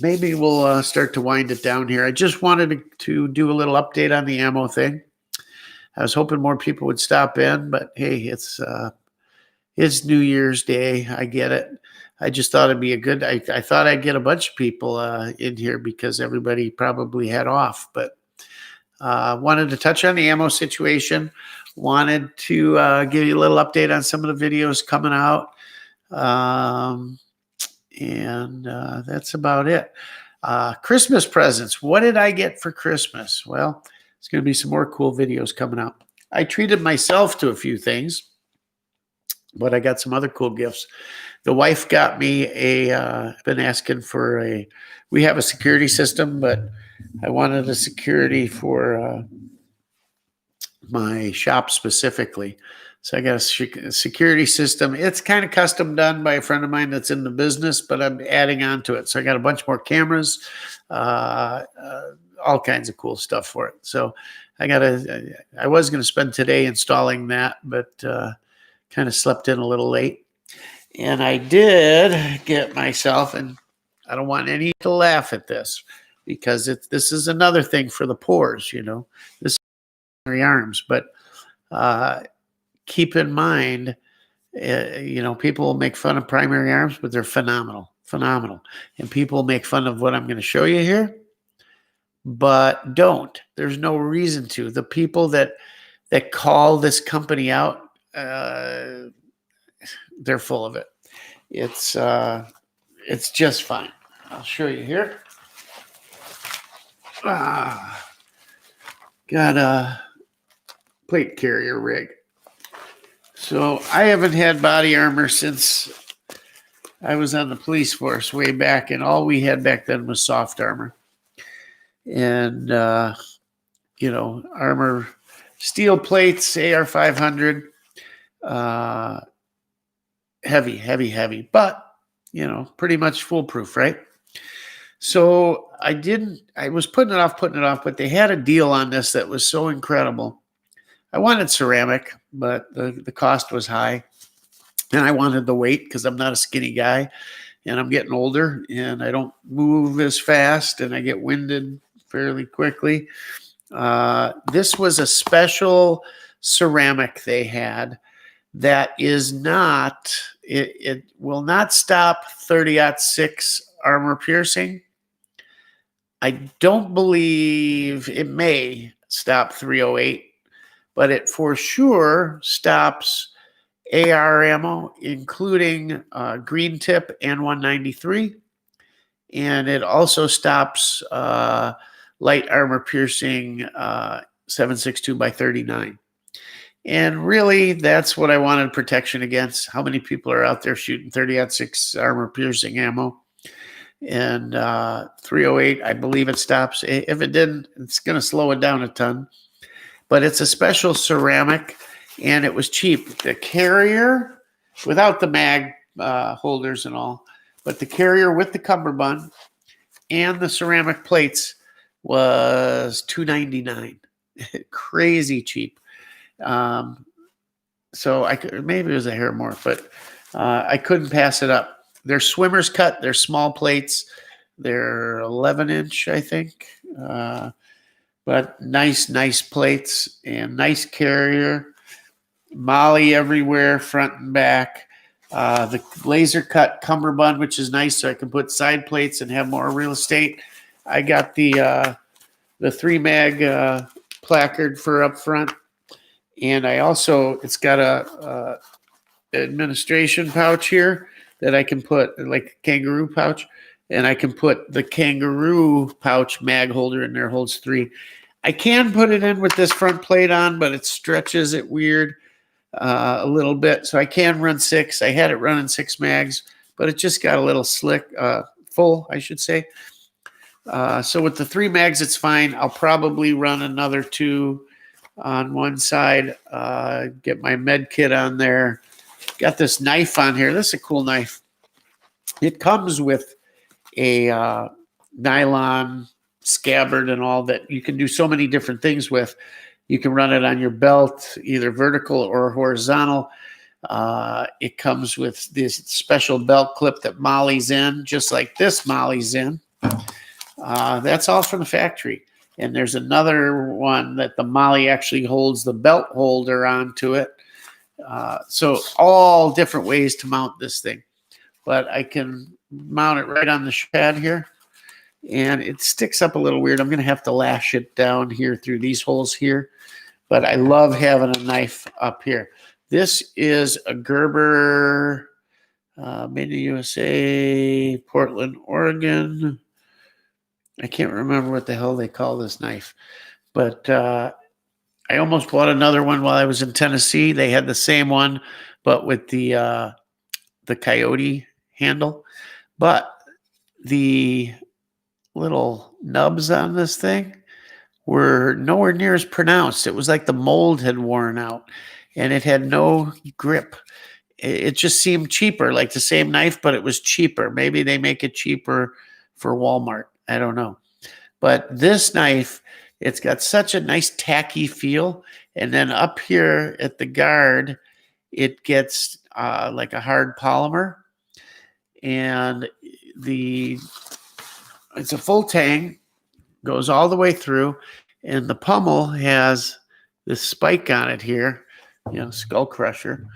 maybe we'll start to wind it down here. I just wanted to do a little update on the ammo thing. I was hoping more people would stop in, but hey, it's New Year's Day. I get it. I just thought it'd be I thought I'd get a bunch of people in here because everybody probably had off, but wanted to touch on the ammo situation. Wanted to give you a little update on some of the videos coming out. And that's about it. Christmas presents. What did I get for Christmas? Well, it's going to be some more cool videos coming out. I treated myself to a few things, but I got some other cool gifts. The wife got me I've been asking for we have a security system, but I wanted a security for my shop specifically. So I got a security system. It's kind of custom done by a friend of mine that's in the business, but I'm adding on to it. So I got a bunch more cameras, all kinds of cool stuff for it. So I was going to spend today installing that, but kind of slept in a little late. And I did get myself, and I don't want any to laugh at this because this is another thing for the pores, this is primary arms, but keep in mind, people will make fun of primary arms, but they're phenomenal. And people make fun of what I'm going to show you here, but don't. There's no reason to. The people that call this company out, they're full of it. It's just fine. I'll show you here. Got a plate carrier rig. So I haven't had body armor since I was on the police force way back, and all we had back then was soft armor. And, armor, steel plates, AR-500, heavy, but, pretty much foolproof, right? So I was putting it off, but they had a deal on this that was so incredible. I wanted ceramic, but the cost was high. And I wanted the weight because I'm not a skinny guy and I'm getting older and I don't move as fast and I get winded fairly quickly. This was a special ceramic they had that is not it will not stop 30-06 armor piercing. I don't believe it may stop 308, but it for sure stops AR ammo, including green tip and 193. And it also stops light armor piercing 7.62 by 39. And really, that's what I wanted protection against. How many people are out there shooting 30-06 armor piercing ammo? And 308, I believe it stops. If it didn't, it's going to slow it down a ton. But it's a special ceramic, and it was cheap. The carrier, without the mag holders and all, but the carrier with the cummerbund and the ceramic plates was $2.99. Crazy cheap. So I could, maybe it was a hair more, but I couldn't pass it up. They're swimmer's cut. They're small plates. They're 11-inch, I think. But nice plates and nice carrier. Molly everywhere, front and back. The laser cut cummerbund, which is nice, so I can put side plates and have more real estate. I got the 3-mag placard for up front. And I also, it's got a administration pouch here that I can put, like a kangaroo pouch, and I can put the kangaroo pouch mag holder in there, holds 3. I can put it in with this front plate on, but it stretches it weird a little bit. So I can run 6. I had it running 6 mags, but it just got a little slick, full, I should say. So with the 3 mags, it's fine. I'll probably run another 2 on one side, get my med kit on there. Got this knife on here. This is a cool knife. It comes with a nylon scabbard and all that you can do so many different things with. You can run it on your belt, either vertical or horizontal. It comes with this special belt clip that mollies in, just like this mollies in. That's all from the factory. And there's another one that the molly actually holds the belt holder onto it. So all different ways to mount this thing. But I can mount it right on the pad here. And it sticks up a little weird. I'm going to have to lash it down here through these holes here. But I love having a knife up here. This is a Gerber, made in the USA, Portland, Oregon. I can't remember what the hell they call this knife. But I almost bought another one while I was in Tennessee. They had the same one, but with the coyote handle. But the little nubs on this thing were nowhere near as pronounced. It was like the mold had worn out, and it had no grip. It just seemed cheaper, like the same knife, but it was cheaper. Maybe they make it cheaper for Walmart. I don't know. But this knife, it's got such a nice tacky feel. And then up here at the guard, it gets like a hard polymer. And it's a full tang, goes all the way through. And the pommel has this spike on it here, skull crusher.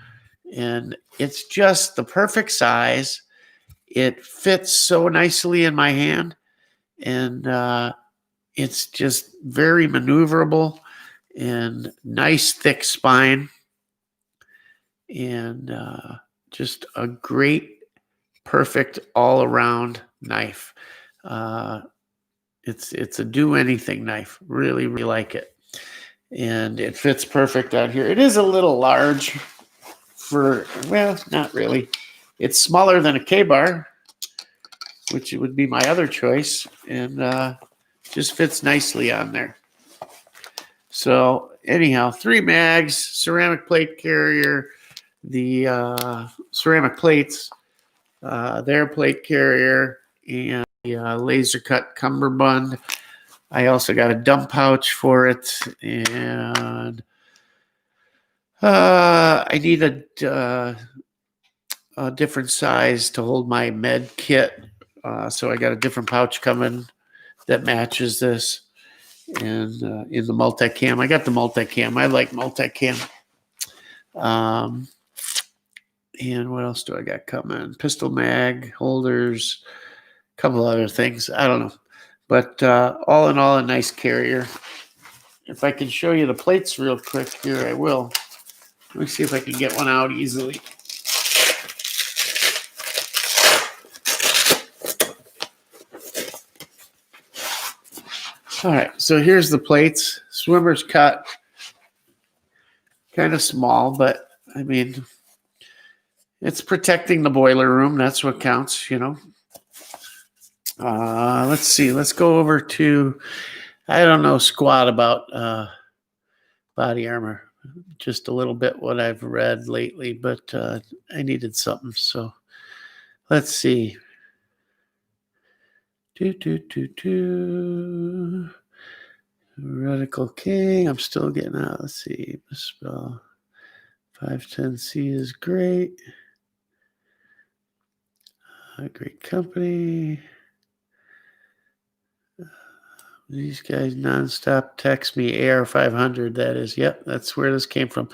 And it's just the perfect size. It fits so nicely in my hand. And it's just very maneuverable and nice thick spine, and just a great, perfect all around knife. It's a do anything knife. Really, really like it, and it fits perfect out here. It is a little large not really. It's smaller than a K-bar, which would be my other choice, and just fits nicely on there. So anyhow, 3 mags, ceramic plate carrier, the ceramic plates, their plate carrier, and the laser cut cummerbund. I also got a dump pouch for it, and I need a different size to hold my med kit. So I got a different pouch coming that matches this. And in the multicam, I got the multicam. I like multicam. And what else do I got coming? Pistol mag holders, a couple other things. I don't know. But all in all, a nice carrier. If I can show you the plates real quick here, I will. Let me see if I can get one out easily. All right, so here's the plates. Swimmer's cut. Kind of small, but I mean, it's protecting the boiler room. That's what counts, you know. Let's see. Let's go over to, I don't know squat about body armor. Just a little bit what I've read lately, but I needed something. So let's see. Radical King. I'm still getting out. Let's see. Misspell. 510C is great. Great company. These guys nonstop text me AR500. That is, yep, that's where this came from.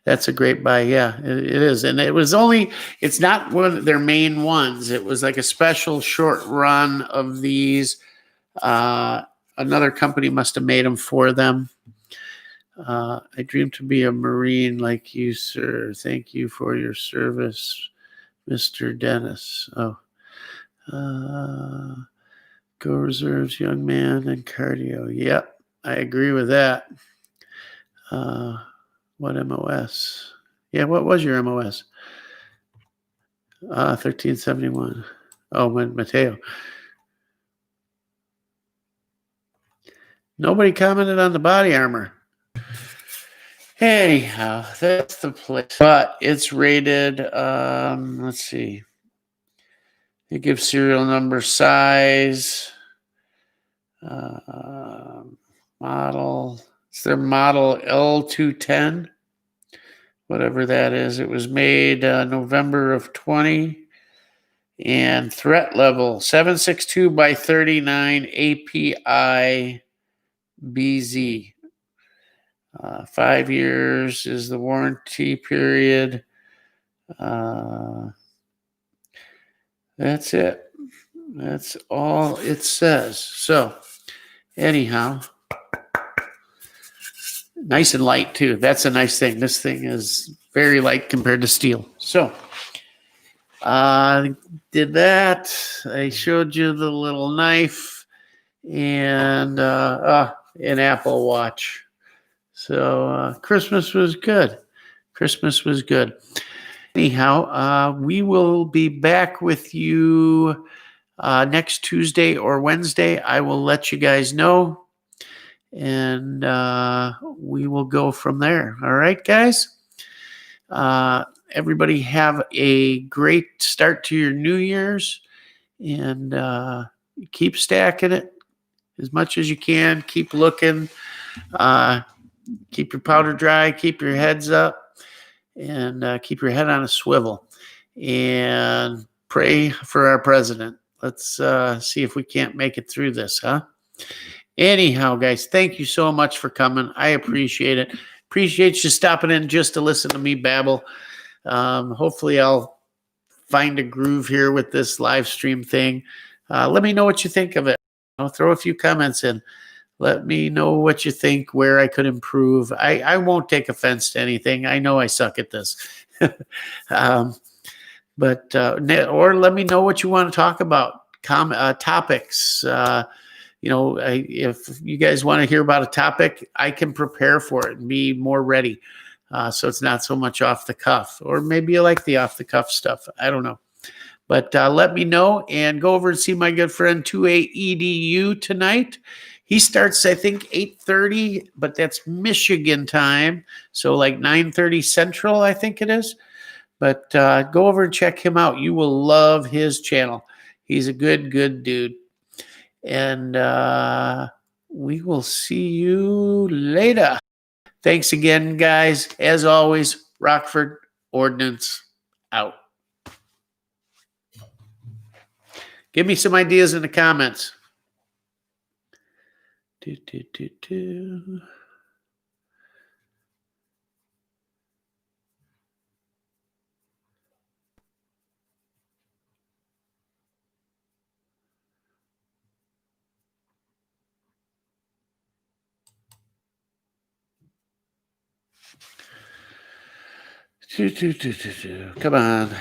That's a great buy. Yeah, it is. And it was only, it's not one of their main ones. It was like a special short run of these. Another company must have made them for them. I dream to be a Marine like you, sir. Thank you for your service, Mr. Dennis. Oh. Go reserves, young man, and cardio. Yep, I agree with that. What MOS? Yeah, what was your MOS? 1371. Oh, when Mateo. Nobody commented on the body armor. Anyhow, that's the place. But it's rated, let's see. It gives serial number, size, model. It's their model L210, whatever that is. It was made November of 20. And threat level 762 by 39 API BZ. 5 years is the warranty period. That's it. That's all it says. So, anyhow, nice and light too. That's a nice thing. This thing is very light compared to steel. So, did that. I showed you the little knife and an Apple Watch. So Christmas was good. Christmas was good. Anyhow, we will be back with you next Tuesday or Wednesday. I will let you guys know. And we will go from there. All right, guys? Everybody have a great start to your New Year's. And keep stacking it as much as you can. Keep looking. Keep your powder dry. Keep your heads up. And keep your head on a swivel. And pray for our president. Let's see if we can't make it through this, huh? Anyhow, guys, thank you so much for coming. I appreciate it. Appreciate you stopping in just to listen to me babble. Hopefully I'll find a groove here with this live stream thing. Let me know what you think of it. I'll throw a few comments in. Let me know what you think, where I could improve. I won't take offense to anything. I know I suck at this. But or let me know what you want to talk about, topics. If you guys want to hear about a topic, I can prepare for it and be more ready. So it's not so much off the cuff. Or maybe you like the off the cuff stuff. I don't know. But let me know and go over and see my good friend 2AEDU tonight. He starts, I think, 8:30, but that's Michigan time. So like 9:30 Central, I think it is. But go over and check him out. You will love his channel. He's a good dude. And we will see you later. Thanks again, guys. As always, Rockford Ordnance out. Give me some ideas in the comments. Come on.